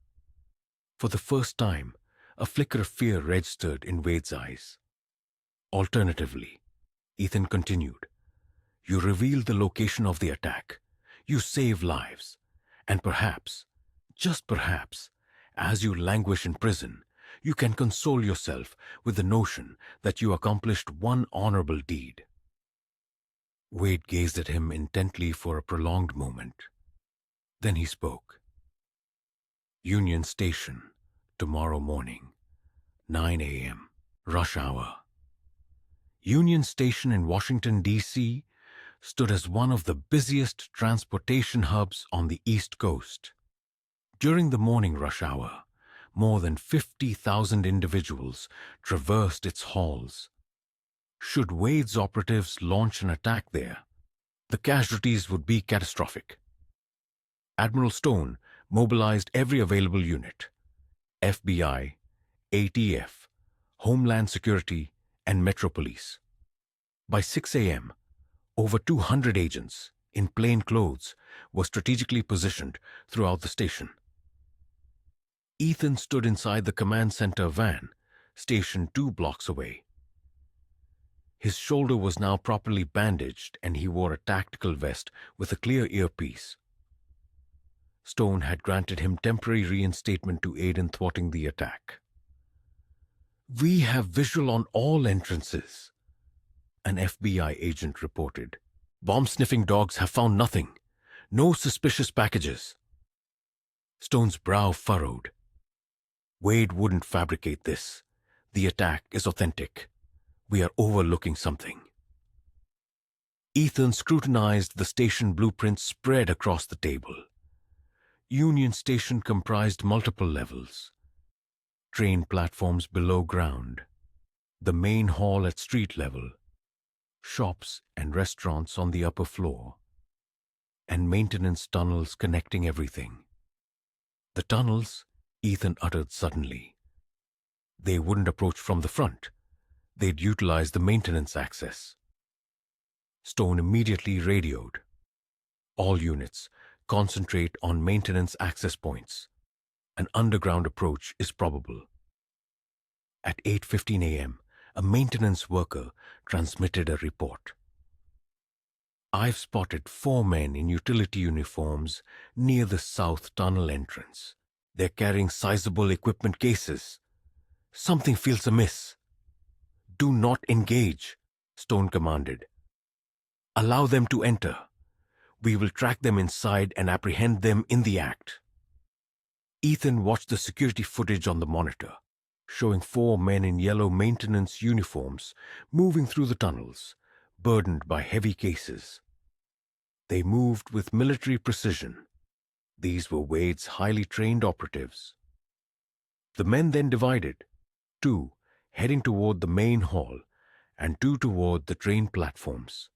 For the first time, a flicker of fear registered in Wade's eyes. "Alternatively," Ethan continued, "you reveal the location of the attack, you save lives, and perhaps, just perhaps, as you languish in prison, you can console yourself with the notion that you accomplished one honorable deed." Wade gazed at him intently for a prolonged moment. Then he spoke. "Union Station, tomorrow morning, 9 a.m., rush hour." Union Station in Washington, D.C., stood as one of the busiest transportation hubs on the East Coast. During the morning rush hour, more than 50,000 individuals traversed its halls. Should Wade's operatives launch an attack there, the casualties would be catastrophic. Admiral Stone mobilized every available unit: FBI, ATF, Homeland Security, and Metro Police. By 6 a.m., over 200 agents in plain clothes were strategically positioned throughout the station. Ethan stood inside the command center van, stationed 2 blocks away. His shoulder was now properly bandaged, and he wore a tactical vest with a clear earpiece. Stone had granted him temporary reinstatement to aid in thwarting the attack. "We have visual on all entrances," an FBI agent reported. "Bomb-sniffing dogs have found nothing. No suspicious packages." Stone's brow furrowed. "Wade wouldn't fabricate this. The attack is authentic. We are overlooking something." Ethan scrutinized the station blueprints spread across the table. Union Station comprised multiple levels. Train platforms below ground, the main hall at street level, shops and restaurants on the upper floor, and maintenance tunnels connecting everything. The tunnels, Ethan uttered suddenly. They wouldn't approach from the front. They'd utilize the maintenance access. Stone immediately radioed. "All units, concentrate on maintenance access points. An underground approach is probable." At 8:15 a.m., a maintenance worker transmitted a report. "I've spotted 4 men in utility uniforms near the south tunnel entrance. They're carrying sizable equipment cases. Something feels amiss." "Do not engage," Stone commanded. "Allow them to enter. We will track them inside and apprehend them in the act." Ethan watched the security footage on the monitor, showing 4 men in yellow maintenance uniforms moving through the tunnels, burdened by heavy cases. They moved with military precision. These were Wade's highly trained operatives. The men then divided, 2 heading toward the main hall and 2 toward the train platforms.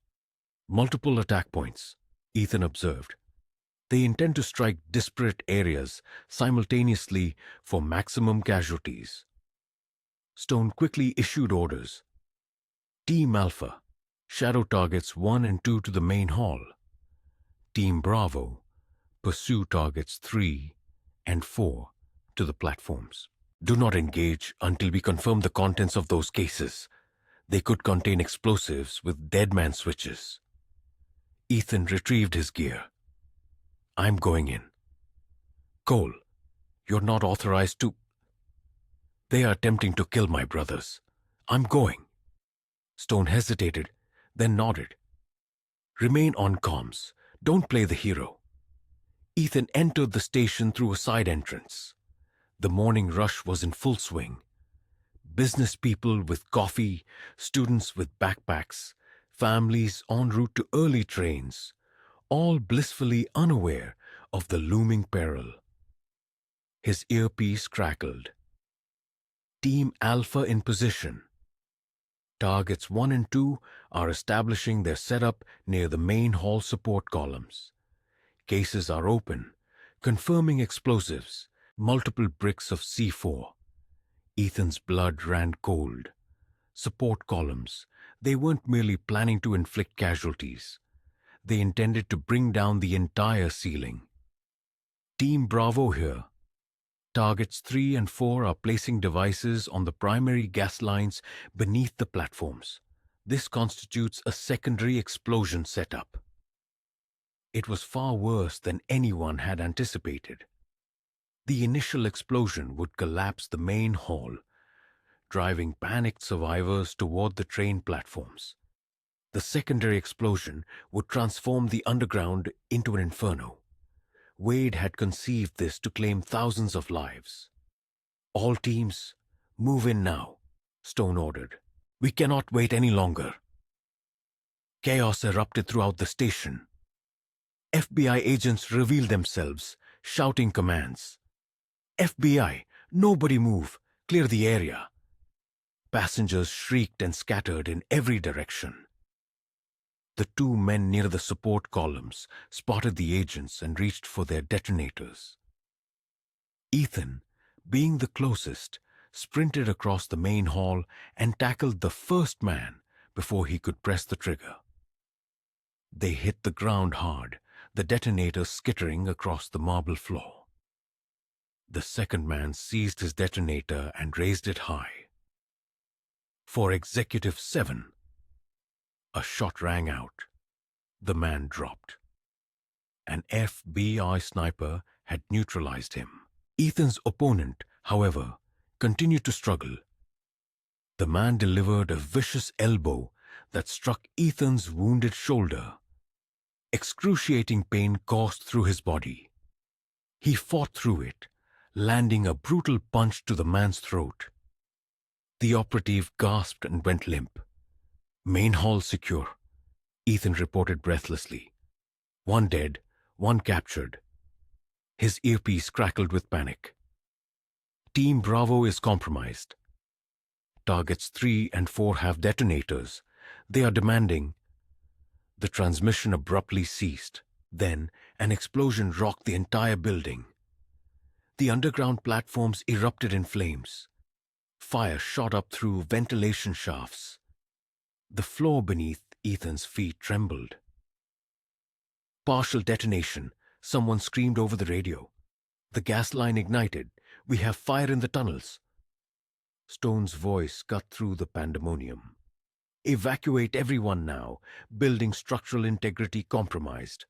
Multiple attack points, Ethan observed. They intend to strike disparate areas simultaneously for maximum casualties. Stone quickly issued orders. Team Alpha, shadow targets 1 and 2 to the main hall. Team Bravo, pursue targets 3 and 4 to the platforms. Do not engage until we confirm the contents of those cases. They could contain explosives with dead man switches. Ethan retrieved his gear. I'm going in. Cole, you're not authorized to. They are attempting to kill my brothers. I'm going. Stone hesitated, then nodded. Remain on comms. Don't play the hero. Ethan entered the station through a side entrance. The morning rush was in full swing. Business people with coffee, students with backpacks, families en route to early trains, all blissfully unaware of the looming peril. His earpiece crackled. Team Alpha in position. Targets 1 and 2 are establishing their setup near the main hall support columns. Cases are open, confirming explosives, multiple bricks of C4. Ethan's blood ran cold. Support columns. They weren't merely planning to inflict casualties. They intended to bring down the entire ceiling. Team Bravo here. Targets 3 and 4 are placing devices on the primary gas lines beneath the platforms. This constitutes a secondary explosion setup. It was far worse than anyone had anticipated. The initial explosion would collapse the main hall, driving panicked survivors toward the train platforms. The secondary explosion would transform the underground into an inferno. Wade had conceived this to claim thousands of lives. All teams, move in now, Stone ordered. We cannot wait any longer. Chaos erupted throughout the station. FBI agents revealed themselves, shouting commands. FBI, nobody move, clear the area. Passengers shrieked and scattered in every direction. The 2 men near the support columns spotted the agents and reached for their detonators. Ethan, being the closest, sprinted across the main hall and tackled the first man before he could press the trigger. They hit the ground hard, the detonator skittering across the marble floor. The second man seized his detonator and raised it high. For Executive 7. A shot rang out. The man dropped. An FBI sniper had neutralized him. Ethan's opponent, however, continued to struggle. The man delivered a vicious elbow that struck Ethan's wounded shoulder. Excruciating pain coursed through his body. He fought through it, landing a brutal punch to the man's throat. The operative gasped and went limp. Main hall secure, Ethan reported breathlessly. 1 dead, 1 captured. His earpiece crackled with panic. Team Bravo is compromised. Targets 3 and 4 have detonators. They are demanding. The transmission abruptly ceased. Then, an explosion rocked the entire building. The underground platforms erupted in flames. Fire shot up through ventilation shafts. The floor beneath Ethan's feet trembled. Partial detonation, someone screamed over the radio. The gas line ignited. We have fire in the tunnels. Stone's voice cut through the pandemonium. Evacuate everyone now. Building structural integrity compromised.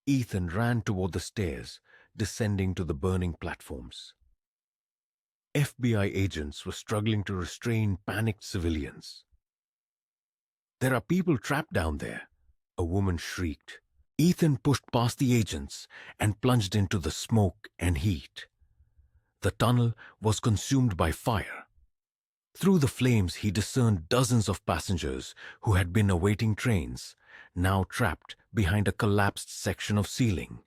Ethan ran toward the stairs, descending to the burning platforms. FBI agents were struggling to restrain panicked civilians. There are people trapped down there, a woman shrieked. Ethan pushed past the agents and plunged into the smoke and heat. The tunnel was consumed by fire. Through the flames, he discerned dozens of passengers who had been awaiting trains, now trapped behind a collapsed section of ceiling.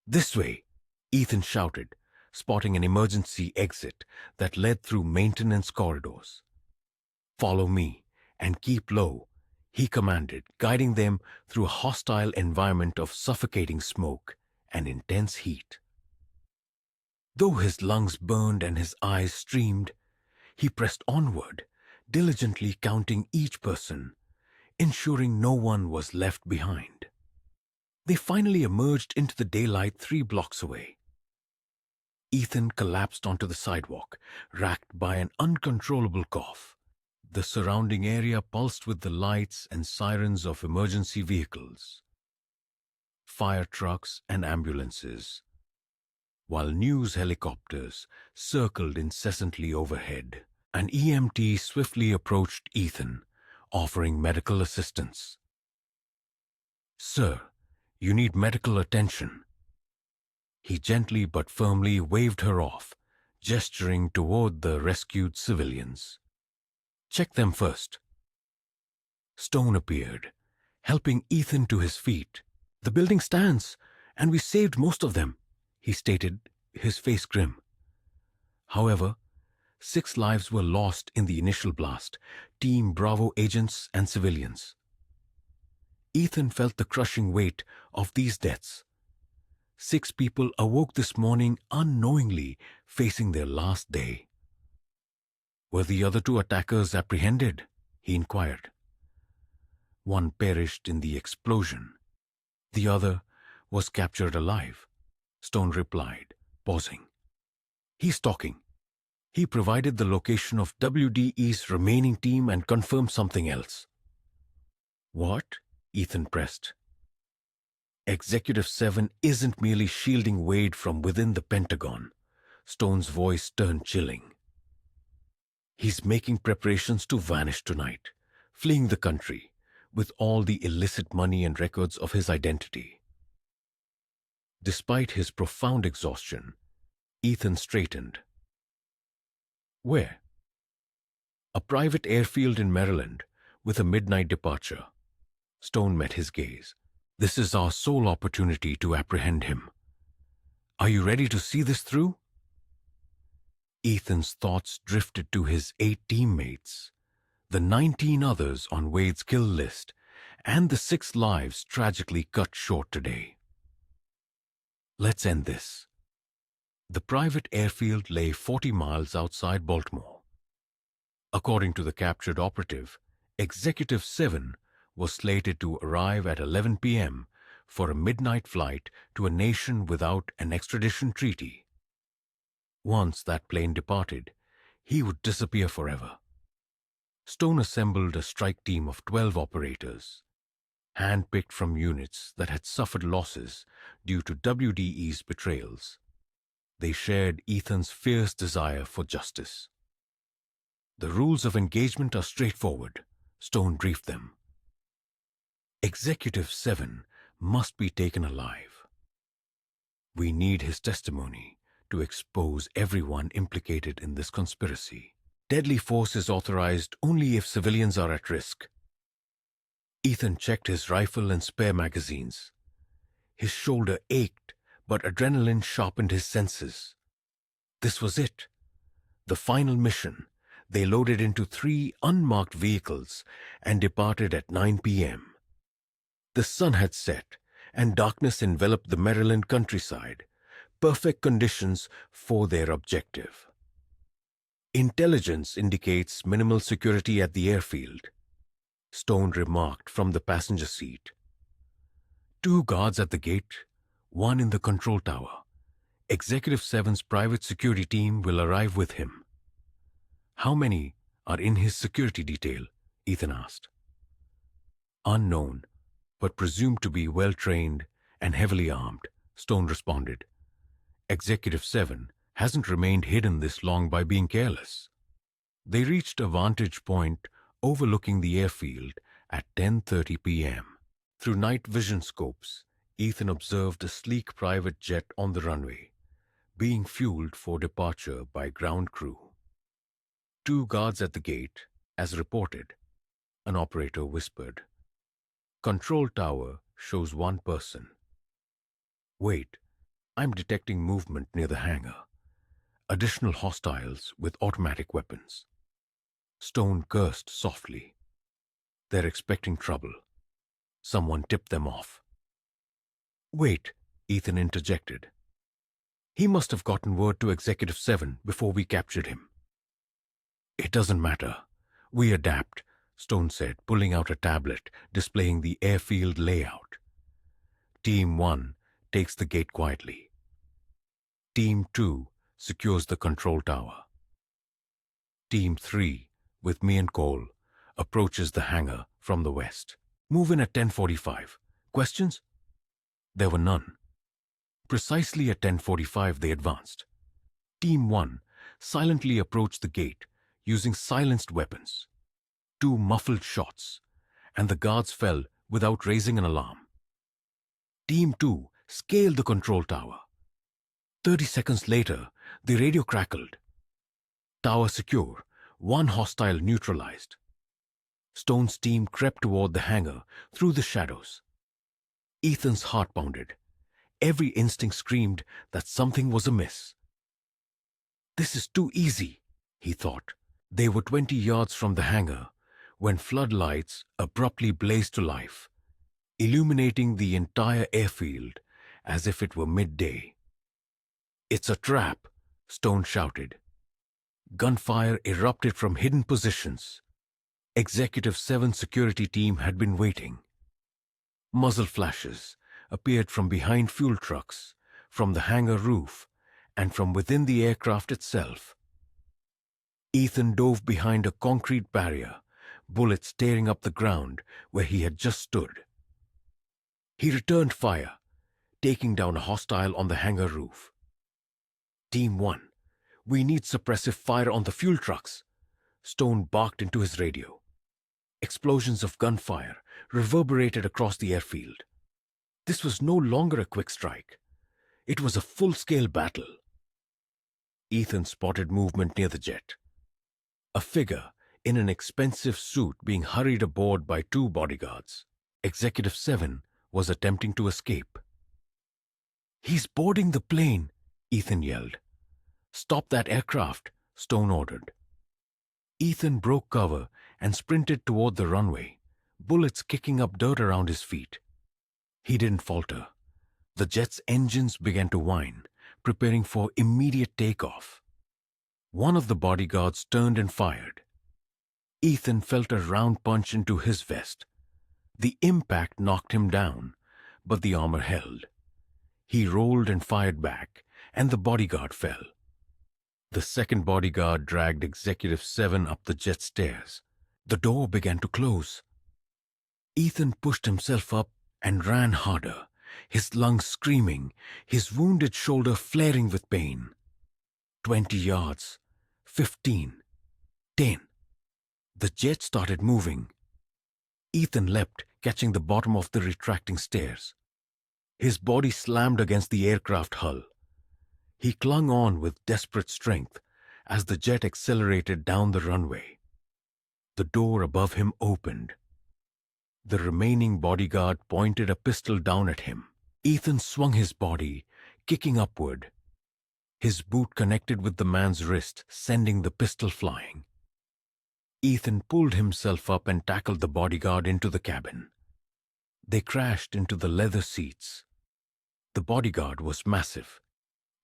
"This way," Ethan shouted, spotting an emergency exit that led through maintenance corridors. "Follow me and keep low," he commanded, guiding them through a hostile environment of suffocating smoke and intense heat. Though his lungs burned and his eyes streamed, he pressed onward, diligently counting each person, ensuring no one was left behind. They finally emerged into the daylight 3 blocks away. Ethan collapsed onto the sidewalk, racked by an uncontrollable cough. The surrounding area pulsed with the lights and sirens of emergency vehicles, fire trucks and ambulances, while news helicopters circled incessantly overhead. An EMT swiftly approached Ethan, offering medical assistance. "Sir, you need medical attention." He gently but firmly waved her off, gesturing toward the rescued civilians. "Check them first." Stone appeared, helping Ethan to his feet. "The building stands, and we saved most of them," he stated, his face grim. However, 6 lives were lost in the initial blast, Team Bravo agents and civilians. Ethan felt the crushing weight of these deaths. 6 people awoke this morning unknowingly, facing their last day. "Were the other 2 attackers apprehended?" he inquired. "One perished in the explosion. The other was captured alive," Stone replied, pausing. "He's talking. He provided the location of WDE's remaining team and confirmed something else." "What?" Ethan pressed. "Executive 7 isn't merely shielding Wade from within the Pentagon." Stone's voice turned chilling. "He's making preparations to vanish tonight, fleeing the country, with all the illicit money and records of his identity." Despite his profound exhaustion, Ethan straightened. "Where?" "A private airfield in Maryland, with a midnight departure." Stone met his gaze. "This is our sole opportunity to apprehend him. Are you ready to see this through?" Ethan's thoughts drifted to his 8 teammates, the 19 others on Wade's kill list, and the 6 lives tragically cut short today. "Let's end this." The private airfield lay 40 miles outside Baltimore. According to the captured operative, Executive 7 was slated to arrive at 11 p.m. for a midnight flight to a nation without an extradition treaty. Once that plane departed, he would disappear forever. Stone assembled a strike team of 12 operators, handpicked from units that had suffered losses due to WDE's betrayals. They shared Ethan's fierce desire for justice. "The rules of engagement are straightforward," Stone briefed them. "Executive 7 must be taken alive. We need his testimony to expose everyone implicated in this conspiracy. Deadly force is authorized only if civilians are at risk." Ethan checked his rifle and spare magazines. His shoulder ached, but adrenaline sharpened his senses. This was it. The final mission. They loaded into 3 unmarked vehicles and departed at 9 p.m. The sun had set, and darkness enveloped the Maryland countryside, perfect conditions for their objective. "Intelligence indicates minimal security at the airfield," Stone remarked from the passenger seat. 2 guards at the gate, 1 in the control tower. Executive 7's private security team will arrive with him." "How many are in his security detail?" Ethan asked. "Unknown, but presumed to be well-trained and heavily armed," Stone responded. "Executive 7 hasn't remained hidden this long by being careless." They reached a vantage point overlooking the airfield at 10:30 p.m. Through night vision scopes, Ethan observed a sleek private jet on the runway, being fueled for departure by ground crew. 2 guards at the gate, as reported, an operator whispered. Control tower shows 1 person. Wait, I'm detecting movement near the hangar. Additional hostiles with automatic weapons. Stone cursed softly. They're expecting trouble. Someone tipped them off. Wait, Ethan interjected. He must have gotten word to Executive 7 before we captured him. It doesn't matter. We adapt, Stone said, pulling out a tablet displaying the airfield layout. Team 1 takes the gate quietly. Team 2 secures the control tower. Team 3, with me and Cole, approaches the hangar from the west. Move in at 10:45. Questions? There were none. Precisely at 10:45 they advanced. Team 1 silently approached the gate using silenced weapons. 2 muffled shots, and the guards fell without raising an alarm. Team 2 scaled the control tower. 30 seconds later, the radio crackled. Tower secure, 1 hostile neutralized. Stone's team crept toward the hangar through the shadows. Ethan's heart pounded. Every instinct screamed that something was amiss. This is too easy, he thought. They were 20 yards from the hangar when floodlights abruptly blazed to life, illuminating the entire airfield as if it were midday. It's a trap, Stone shouted. Gunfire erupted from hidden positions. Executive 7's security team had been waiting. Muzzle flashes appeared from behind fuel trucks, from the hangar roof, and from within the aircraft itself. Ethan dove behind a concrete barrier, bullets tearing up the ground where he had just stood. He returned fire, taking down a hostile on the hangar roof. Team 1, we need suppressive fire on the fuel trucks, Stone barked into his radio. Explosions of gunfire reverberated across the airfield. This was no longer a quick strike. It was a full-scale battle. Ethan spotted movement near the jet. A figure in an expensive suit being hurried aboard by 2 bodyguards. Executive 7 was attempting to escape. He's boarding the plane, Ethan yelled. Stop that aircraft, Stone ordered. Ethan broke cover and sprinted toward the runway, bullets kicking up dirt around his feet. He didn't falter. The jet's engines began to whine, preparing for immediate takeoff. One of the bodyguards turned and fired. Ethan felt a round punch into his vest. The impact knocked him down, but the armor held. He rolled and fired back, and the bodyguard fell. The second bodyguard dragged Executive 7 up the jet stairs. The door began to close. Ethan pushed himself up and ran harder, his lungs screaming, his wounded shoulder flaring with pain. 20 yards, 15, 10. The jet started moving. Ethan leapt, catching the bottom of the retracting stairs. His body slammed against the aircraft hull. He clung on with desperate strength as the jet accelerated down the runway. The door above him opened. The remaining bodyguard pointed a pistol down at him. Ethan swung his body, kicking upward. His boot connected with the man's wrist, sending the pistol flying. Ethan pulled himself up and tackled the bodyguard into the cabin. They crashed into the leather seats. The bodyguard was massive,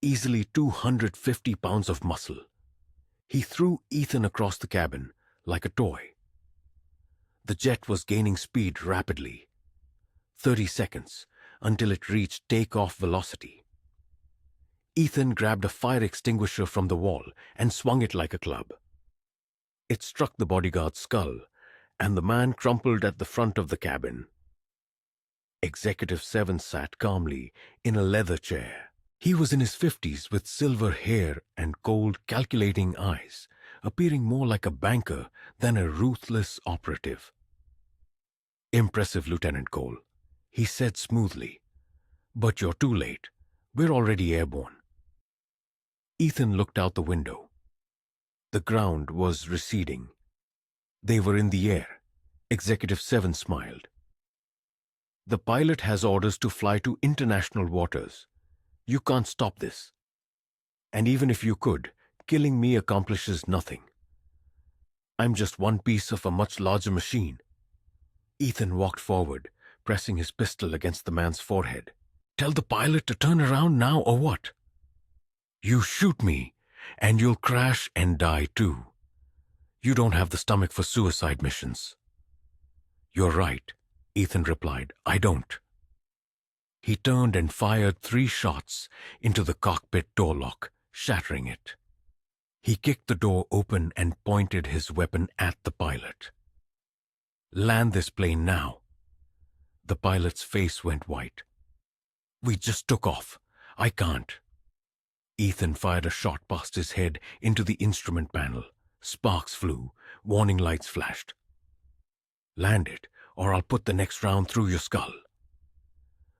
easily 250 pounds of muscle. He threw Ethan across the cabin like a toy. The jet was gaining speed rapidly. 30 seconds until it reached takeoff velocity. Ethan grabbed a fire extinguisher from the wall and swung it like a club. It struck the bodyguard's skull, and the man crumpled at the front of the cabin. Executive 7 sat calmly in a leather chair. He was in his 50s with silver hair and cold, calculating eyes, appearing more like a banker than a ruthless operative. Impressive, Lieutenant Cole, he said smoothly. But you're too late. We're already airborne. Ethan looked out the window. The ground was receding. They were in the air. Executive 7 smiled. The pilot has orders to fly to international waters. You can't stop this. And even if you could, killing me accomplishes nothing. I'm just one piece of a much larger machine. Ethan walked forward, pressing his pistol against the man's forehead. Tell the pilot to turn around now or what? You shoot me, and you'll crash and die too. You don't have the stomach for suicide missions. You're right, Ethan replied. I don't. He turned and fired 3 shots into the cockpit door lock, shattering it. He kicked the door open and pointed his weapon at the pilot. Land this plane now. The pilot's face went white. We just took off. I can't. Ethan fired a shot past his head into the instrument panel. Sparks flew. Warning lights flashed. Land it, or I'll put the next round through your skull.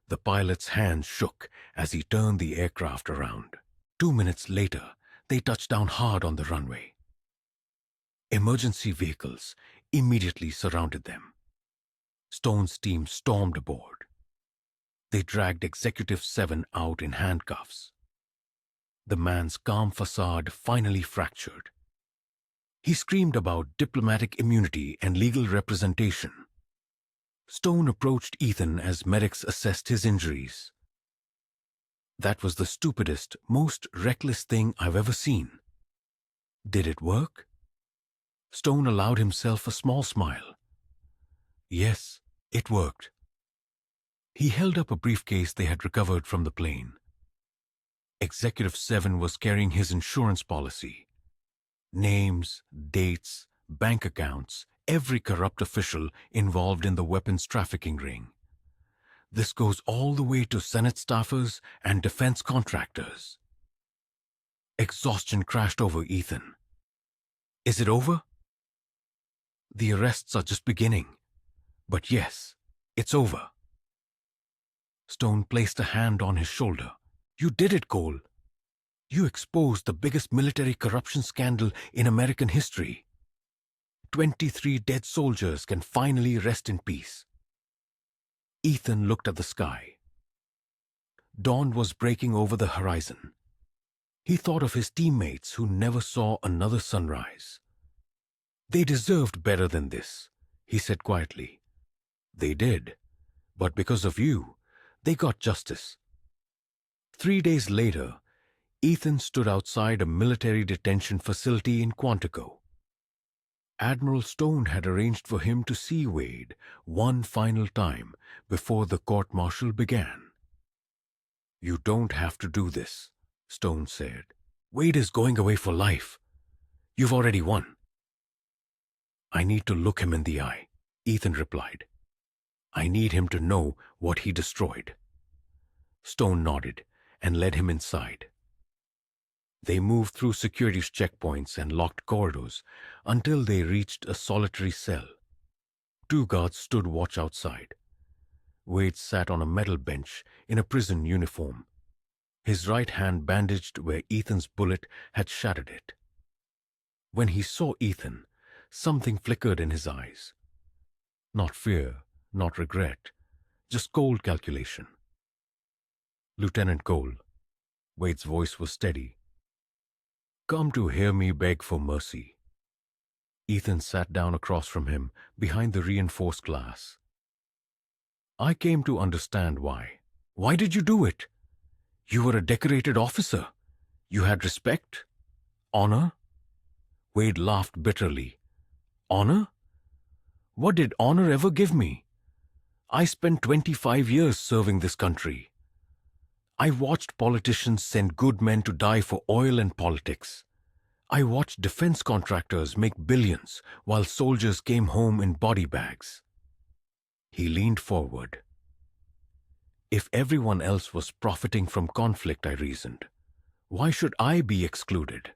The pilot's hands shook as he turned the aircraft around. 2 minutes later, they touched down hard on the runway. Emergency vehicles immediately surrounded them. Stone's team stormed aboard. They dragged Executive 7 out in handcuffs. The man's calm facade finally fractured. He screamed about diplomatic immunity and legal representation. Stone approached Ethan as medics assessed his injuries. That was the stupidest, most reckless thing I've ever seen. Did it work? Stone allowed himself a small smile. Yes, it worked. He held up a briefcase they had recovered from the plane. Executive 7 was carrying his insurance policy. Names, dates, bank accounts, every corrupt official involved in the weapons trafficking ring. This goes all the way to Senate staffers and defense contractors. Exhaustion crashed over Ethan. Is it over? The arrests are just beginning. But yes, it's over. Stone placed a hand on his shoulder. You did it, Cole. You exposed the biggest military corruption scandal in American history. 23 dead soldiers can finally rest in peace. Ethan looked at the sky. Dawn was breaking over the horizon. He thought of his teammates who never saw another sunrise. They deserved better than this, he said quietly. They did, but because of you, they got justice. 3 days later, Ethan stood outside a military detention facility in Quantico. Admiral Stone had arranged for him to see Wade one final time before the court-martial began. You don't have to do this, Stone said. Wade is going away for life. You've already won. I need to look him in the eye, Ethan replied. I need him to know what he destroyed. Stone nodded and led him inside. They moved through security checkpoints and locked corridors until they reached a solitary cell. 2 guards stood watch outside. Wade sat on a metal bench in a prison uniform, his right hand bandaged where Ethan's bullet had shattered it. When he saw Ethan, something flickered in his eyes. Not fear, not regret, just cold calculation. Lieutenant Cole, Wade's voice was steady. Come to hear me beg for mercy. Ethan sat down across from him behind the reinforced glass. I came to understand why. Why did you do it? You were a decorated officer. You had respect, honor. Wade laughed bitterly. Honor? What did honor ever give me? I spent 25 years serving this country. I watched politicians send good men to die for oil and politics. I watched defense contractors make billions while soldiers came home in body bags. He leaned forward. If everyone else was profiting from conflict, I reasoned, why should I be excluded?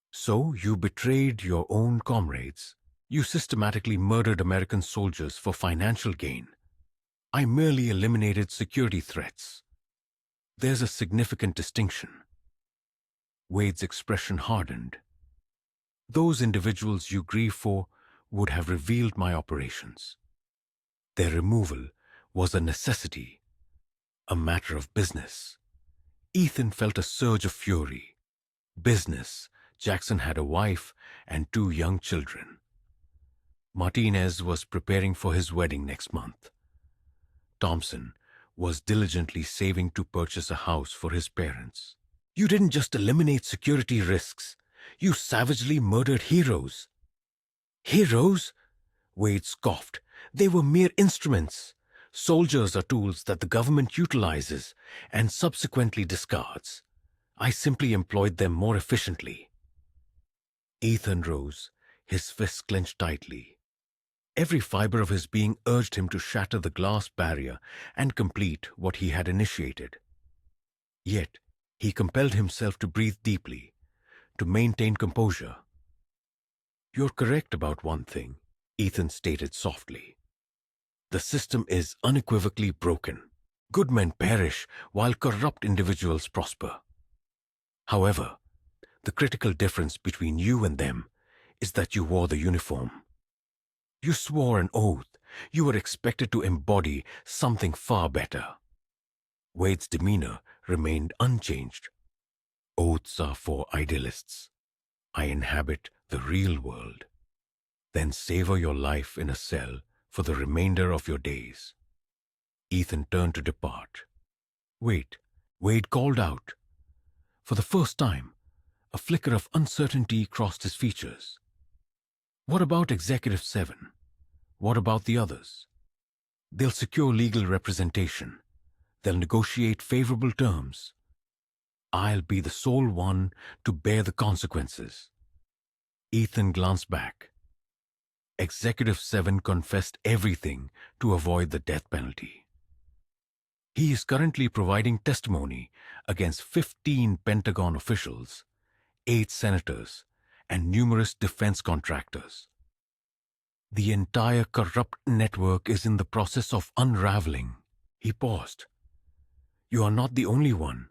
So you betrayed your own comrades. You systematically murdered American soldiers for financial gain. I merely eliminated security threats. There's a significant distinction. Wade's expression hardened. Those individuals you grieve for would have revealed my operations. Their removal was a necessity, a matter of business. Ethan felt a surge of fury. Business. Jackson had a wife and 2 young children. Martinez was preparing for his wedding next month. Thompson was diligently saving to purchase a house for his parents. You didn't just eliminate security risks. You savagely murdered heroes. Heroes? Wade scoffed. They were mere instruments. Soldiers are tools that the government utilizes and subsequently discards. I simply employed them more efficiently. Ethan rose, his fists clenched tightly. Every fiber of his being urged him to shatter the glass barrier and complete what he had initiated. Yet, he compelled himself to breathe deeply, to maintain composure. You're correct about one thing, Ethan stated softly. The system is unequivocally broken. Good men perish while corrupt individuals prosper. However, the critical difference between you and them is that you wore the uniform. You swore an oath. You were expected to embody something far better. Wade's demeanor remained unchanged. Oaths are for idealists. I inhabit the real world. Then savor your life in a cell for the remainder of your days. Ethan turned to depart. Wait, Wade called out. For the first time, a flicker of uncertainty crossed his features. What about Executive 7? What about the others? They'll secure legal representation. They'll negotiate favorable terms. I'll be the sole one to bear the consequences. Ethan glanced back. Executive 7 confessed everything to avoid the death penalty. He is currently providing testimony against 15 Pentagon officials, 8 senators, and numerous defense contractors. The entire corrupt network is in the process of unraveling. He paused. You are not the only one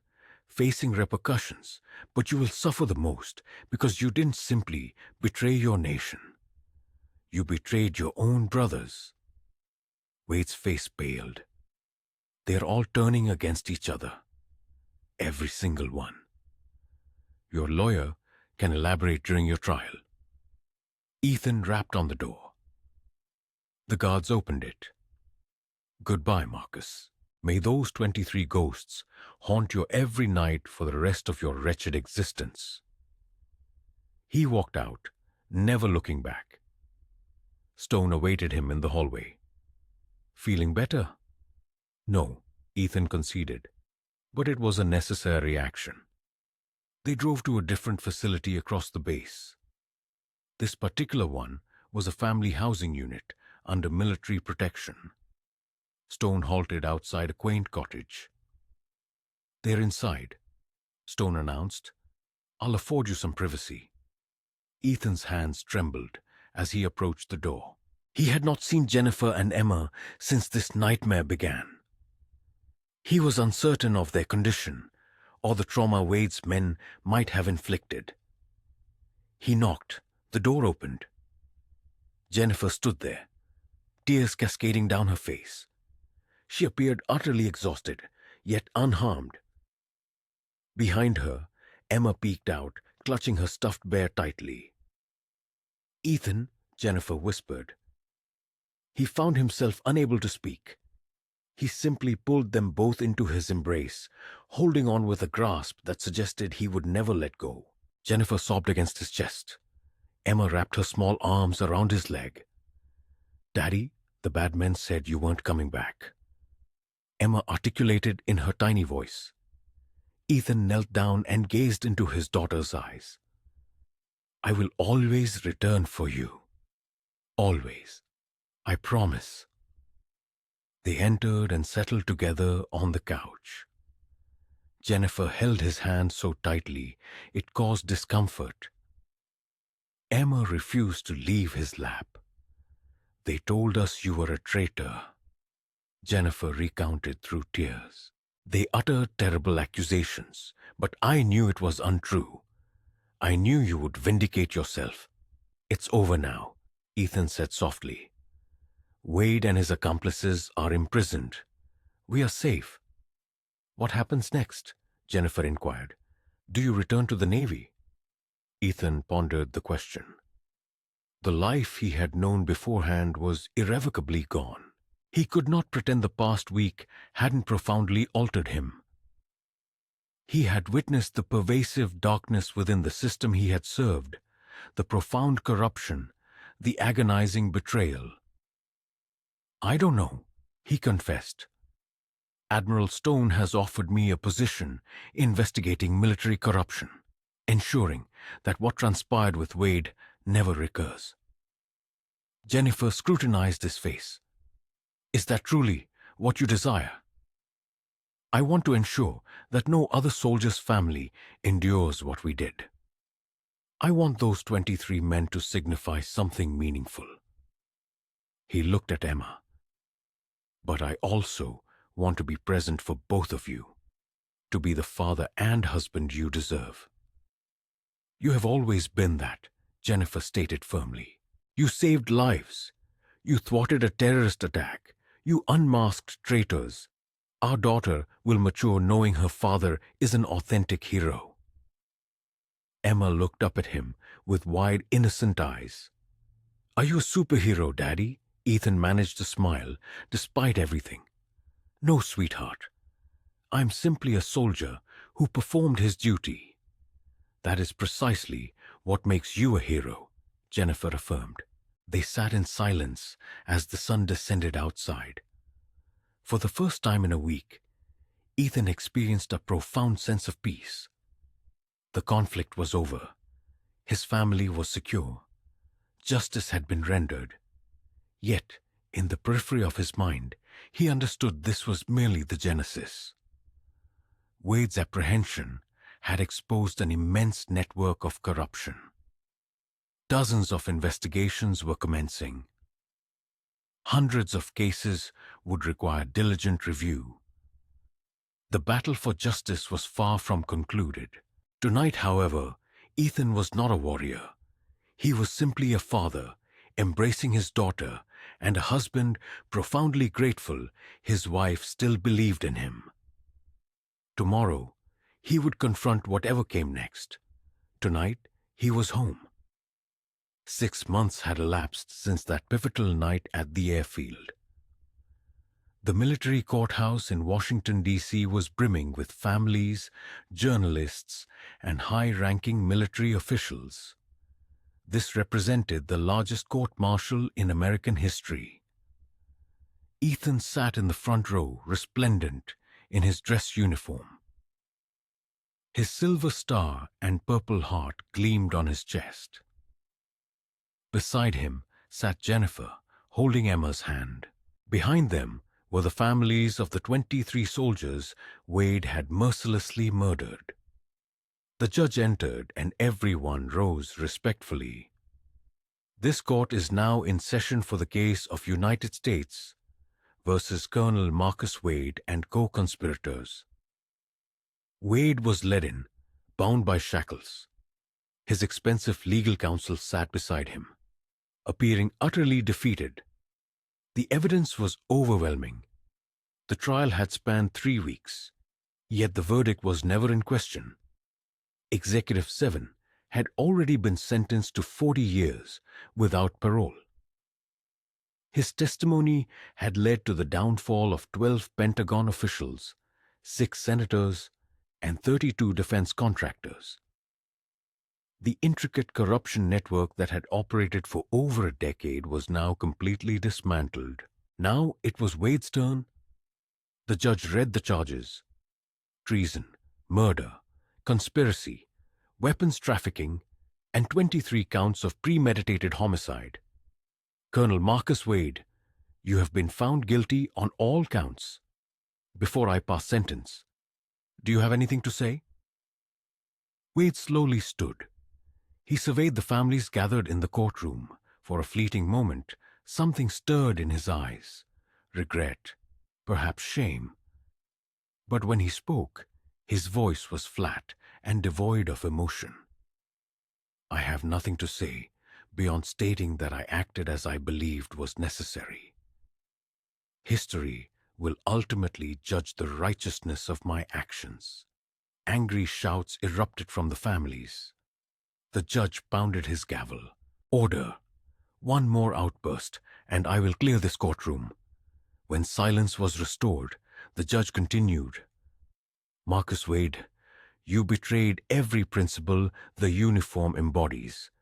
facing repercussions, but you will suffer the most because you didn't simply betray your nation. You betrayed your own brothers. Wade's face paled. They're all turning against each other. Every single one. Your lawyer can elaborate during your trial. Ethan rapped on the door. The guards opened it. Goodbye, Marcus. May those 23 ghosts haunt you every night for the rest of your wretched existence. He walked out, never looking back. Stone awaited him in the hallway. Feeling better? No, Ethan conceded, but it was a necessary action. They drove to a different facility across the base. This particular one was a family housing unit under military protection. Stone halted outside a quaint cottage. They're inside, Stone announced. I'll afford you some privacy. Ethan's hands trembled as he approached the door. He had not seen Jennifer and Emma since this nightmare began. He was uncertain of their condition or the trauma Wade's men might have inflicted. He knocked. The door opened. Jennifer stood there, tears cascading down her face. She appeared utterly exhausted, yet unharmed. Behind her, Emma peeked out, clutching her stuffed bear tightly. Ethan, Jennifer whispered. He found himself unable to speak. He simply pulled them both into his embrace, holding on with a grasp that suggested he would never let go. Jennifer sobbed against his chest. Emma wrapped her small arms around his leg. Daddy, the bad men said you weren't coming back. Emma articulated in her tiny voice. Ethan knelt down and gazed into his daughter's eyes. I will always return for you. Always. I promise. They entered and settled together on the couch. Jennifer held his hand so tightly it caused discomfort. Emma refused to leave his lap. They told us you were a traitor. Jennifer recounted through tears. They uttered terrible accusations, but I knew it was untrue. I knew you would vindicate yourself. It's over now, Ethan said softly. Wade and his accomplices are imprisoned. We are safe. What happens next? Jennifer inquired. Do you return to the Navy? Ethan pondered the question. The life he had known beforehand was irrevocably gone. He could not pretend the past week hadn't profoundly altered him. He had witnessed the pervasive darkness within the system he had served, the profound corruption, the agonizing betrayal. I don't know, he confessed. Admiral Stone has offered me a position investigating military corruption, ensuring that what transpired with Wade never recurs. Jennifer scrutinized his face. Is that truly what you desire? I want to ensure that no other soldier's family endures what we did. I want those 23 men to signify something meaningful. He looked at Emma. But I also want to be present for both of you, to be the father and husband you deserve. You have always been that, Jennifer stated firmly. You saved lives. You thwarted a terrorist attack. You unmasked traitors. Our daughter will mature knowing her father is an authentic hero. Emma looked up at him with wide, innocent eyes. Are you a superhero, Daddy? Ethan managed to smile, despite everything. No, sweetheart. I'm simply a soldier who performed his duty. That is precisely what makes you a hero, Jennifer affirmed. They sat in silence as the sun descended outside. For the first time in a week, Ethan experienced a profound sense of peace. The conflict was over. His family was secure. Justice had been rendered. Yet, in the periphery of his mind, he understood this was merely the genesis. Wade's apprehension had exposed an immense network of corruption. Dozens of investigations were commencing. Hundreds of cases would require diligent review. The battle for justice was far from concluded. Tonight, however, Ethan was not a warrior. He was simply a father, embracing his daughter, and a husband profoundly grateful his wife still believed in him. Tomorrow, he would confront whatever came next. Tonight, he was home. 6 months had elapsed since that pivotal night at the airfield. The military courthouse in Washington, D.C. was brimming with families, journalists, and high-ranking military officials. This represented the largest court-martial in American history. Ethan sat in the front row, resplendent in his dress uniform. His silver star and purple heart gleamed on his chest. Beside him sat Jennifer, holding Emma's hand. Behind them were the families of the 23 soldiers Wade had mercilessly murdered. The judge entered and everyone rose respectfully. This court is now in session for the case of United States versus Colonel Marcus Wade and co-conspirators. Wade was led in, bound by shackles. His expensive legal counsel sat beside him, appearing utterly defeated. The evidence was overwhelming. The trial had spanned 3 weeks, yet the verdict was never in question. Executive 7 had already been sentenced to 40 years without parole. His testimony had led to the downfall of 12 Pentagon officials, 6 senators, and 32 defense contractors. The intricate corruption network that had operated for over a decade was now completely dismantled. Now it was Wade's turn. The judge read the charges: treason, murder, conspiracy, weapons trafficking, and 23 counts of premeditated homicide. Colonel Marcus Wade, you have been found guilty on all counts. Before I pass sentence, do you have anything to say? Wade slowly stood. He surveyed the families gathered in the courtroom. For a fleeting moment, something stirred in his eyes: regret, perhaps shame. But when he spoke, his voice was flat and devoid of emotion. I have nothing to say beyond stating that I acted as I believed was necessary. History will ultimately judge the righteousness of my actions. Angry shouts erupted from the families. The judge pounded his gavel. Order! One more outburst, and I will clear this courtroom. When silence was restored, the judge continued. Marcus Wade, you betrayed every principle the uniform embodies.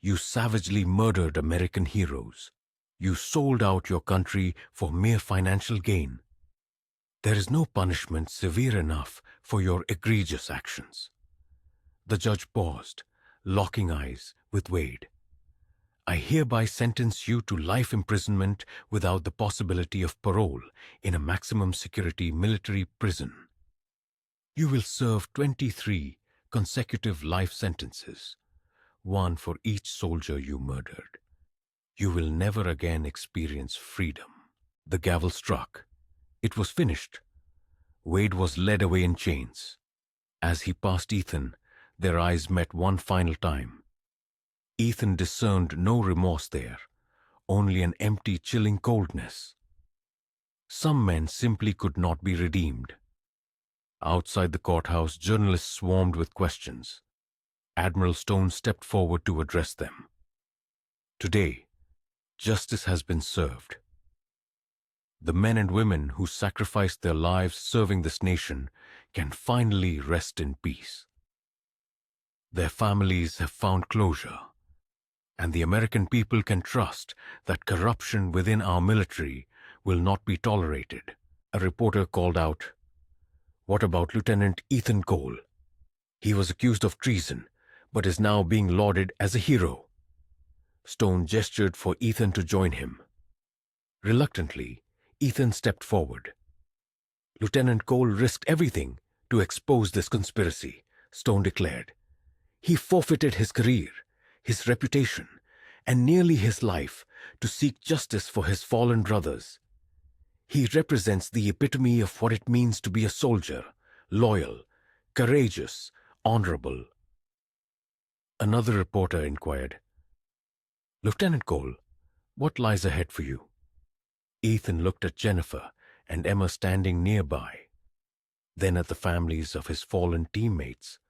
You savagely murdered American heroes. You sold out your country for mere financial gain. There is no punishment severe enough for your egregious actions. The judge paused, locking eyes with Wade. I hereby sentence you to life imprisonment without the possibility of parole in a maximum security military prison. You will serve 23 consecutive life sentences, one for each soldier you murdered. You will never again experience freedom. The gavel struck. It was finished. Wade was led away in chains. As he passed Ethan, their eyes met one final time. Ethan discerned no remorse there, only an empty, chilling coldness. Some men simply could not be redeemed. Outside the courthouse, journalists swarmed with questions. Admiral Stone stepped forward to address them. Today, justice has been served. The men and women who sacrificed their lives serving this nation can finally rest in peace. Their families have found closure, and the American people can trust that corruption within our military will not be tolerated. A reporter called out, "What about Lieutenant Ethan Cole? He was accused of treason, but is now being lauded as a hero." Stone gestured for Ethan to join him. Reluctantly, Ethan stepped forward. "Lieutenant Cole risked everything to expose this conspiracy," Stone declared. "He forfeited his career, his reputation, and nearly his life to seek justice for his fallen brothers. He represents the epitome of what it means to be a soldier, loyal, courageous, honorable." Another reporter inquired, "Lieutenant Cole, what lies ahead for you?" Ethan looked at Jennifer and Emma standing nearby, then at the families of his fallen teammates,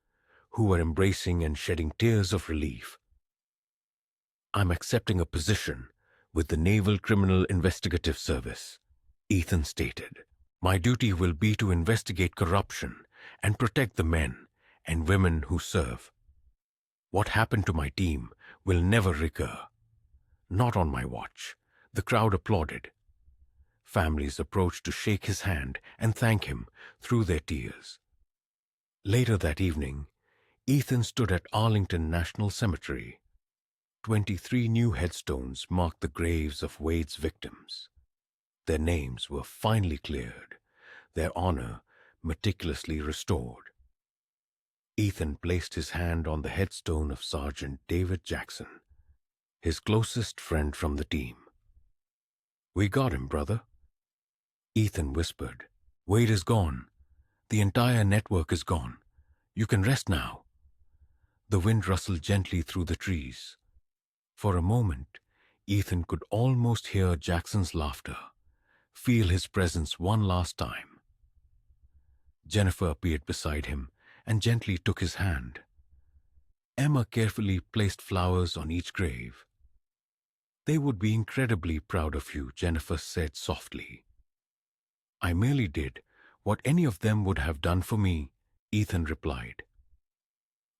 who were embracing and shedding tears of relief. "I'm accepting a position with the Naval Criminal Investigative Service," Ethan stated. "My duty will be to investigate corruption and protect the men and women who serve. What happened to my team will never recur. Not on my watch." The crowd applauded. Families approached to shake his hand and thank him through their tears. Later that evening, Ethan stood at Arlington National Cemetery. 23 new headstones marked the graves of Wade's victims. Their names were finally cleared, their honor meticulously restored. Ethan placed his hand on the headstone of Sergeant David Jackson, his closest friend from the team. "We got him, brother," Ethan whispered. "Wade is gone. The entire network is gone. You can rest now." The wind rustled gently through the trees. For a moment, Ethan could almost hear Jackson's laughter, feel his presence one last time. Jennifer appeared beside him and gently took his hand. Emma carefully placed flowers on each grave. "They would be incredibly proud of you," Jennifer said softly. "I merely did what any of them would have done for me," Ethan replied.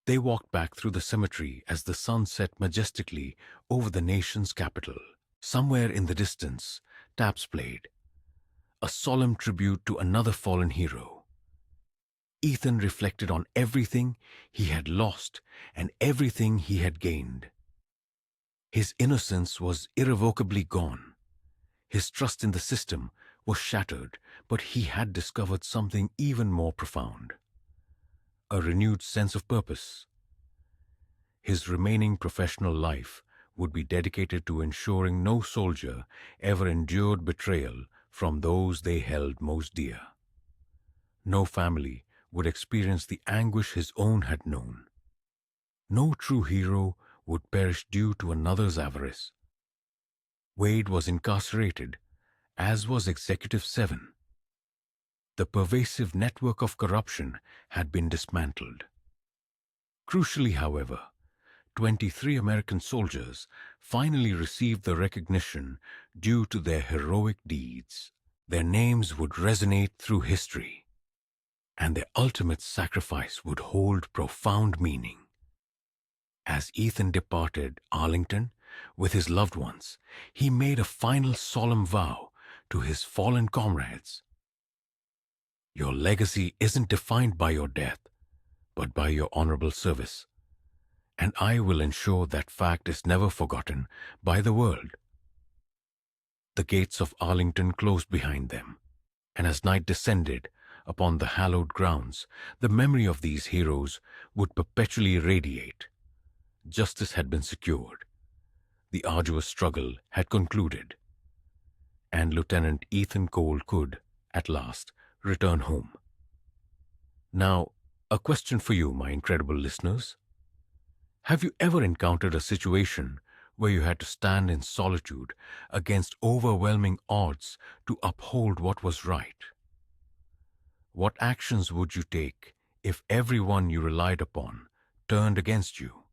They walked back through the cemetery as the sun set majestically over the nation's capital. Somewhere in the distance, taps played, a solemn tribute to another fallen hero. Ethan reflected on everything he had lost and everything he had gained. His innocence was irrevocably gone. His trust in the system was shattered, but he had discovered something even more profound: a renewed sense of purpose. His remaining professional life would be dedicated to ensuring no soldier ever endured betrayal from those they held most dear. No family would experience the anguish his own had known. No true hero would perish due to another's avarice. Wade was incarcerated, as was Executive 7. The pervasive network of corruption had been dismantled. Crucially, however, 23 American soldiers finally received the recognition due to their heroic deeds. Their names would resonate through history, and their ultimate sacrifice would hold profound meaning. As Ethan departed Arlington with his loved ones, he made a final solemn vow to his fallen comrades. Your legacy isn't defined by your death, but by your honorable service, and I will ensure that fact is never forgotten by the world. The gates of Arlington closed behind them, and as night descended upon the hallowed grounds, the memory of these heroes would perpetually radiate. Justice had been secured, the arduous struggle had concluded, and Lieutenant Ethan Cole could, at last, return home. Now, a question for you, my incredible listeners. Have you ever encountered a situation where you had to stand in solitude against overwhelming odds to uphold what was right? What actions would you take if everyone you relied upon turned against you?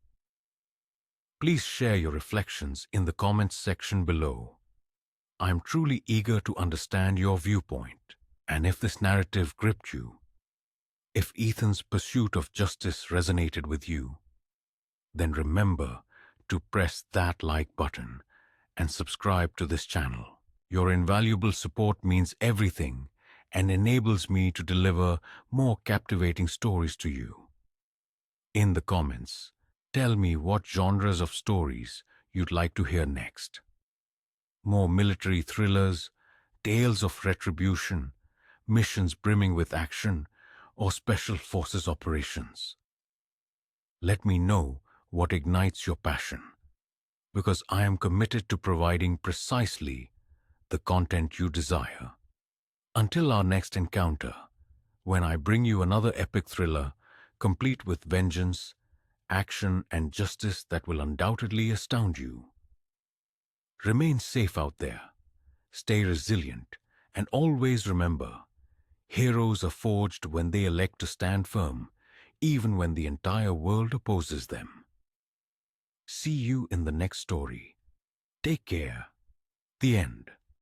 Please share your reflections in the comments section below. I am truly eager to understand your viewpoint, and if this narrative gripped you, if Ethan's pursuit of justice resonated with you, then remember to press that like button and subscribe to this channel. Your invaluable support means everything and enables me to deliver more captivating stories to you. In the comments, tell me what genres of stories you'd like to hear next. More military thrillers, tales of retribution, missions brimming with action, or special forces operations. Let me know what ignites your passion, because I am committed to providing precisely the content you desire. Until our next encounter, when I bring you another epic thriller, complete with vengeance, action, and justice that will undoubtedly astound you. Remain safe out there, stay resilient, and always remember, heroes are forged when they elect to stand firm, even when the entire world opposes them. See you in the next story. Take care. The end.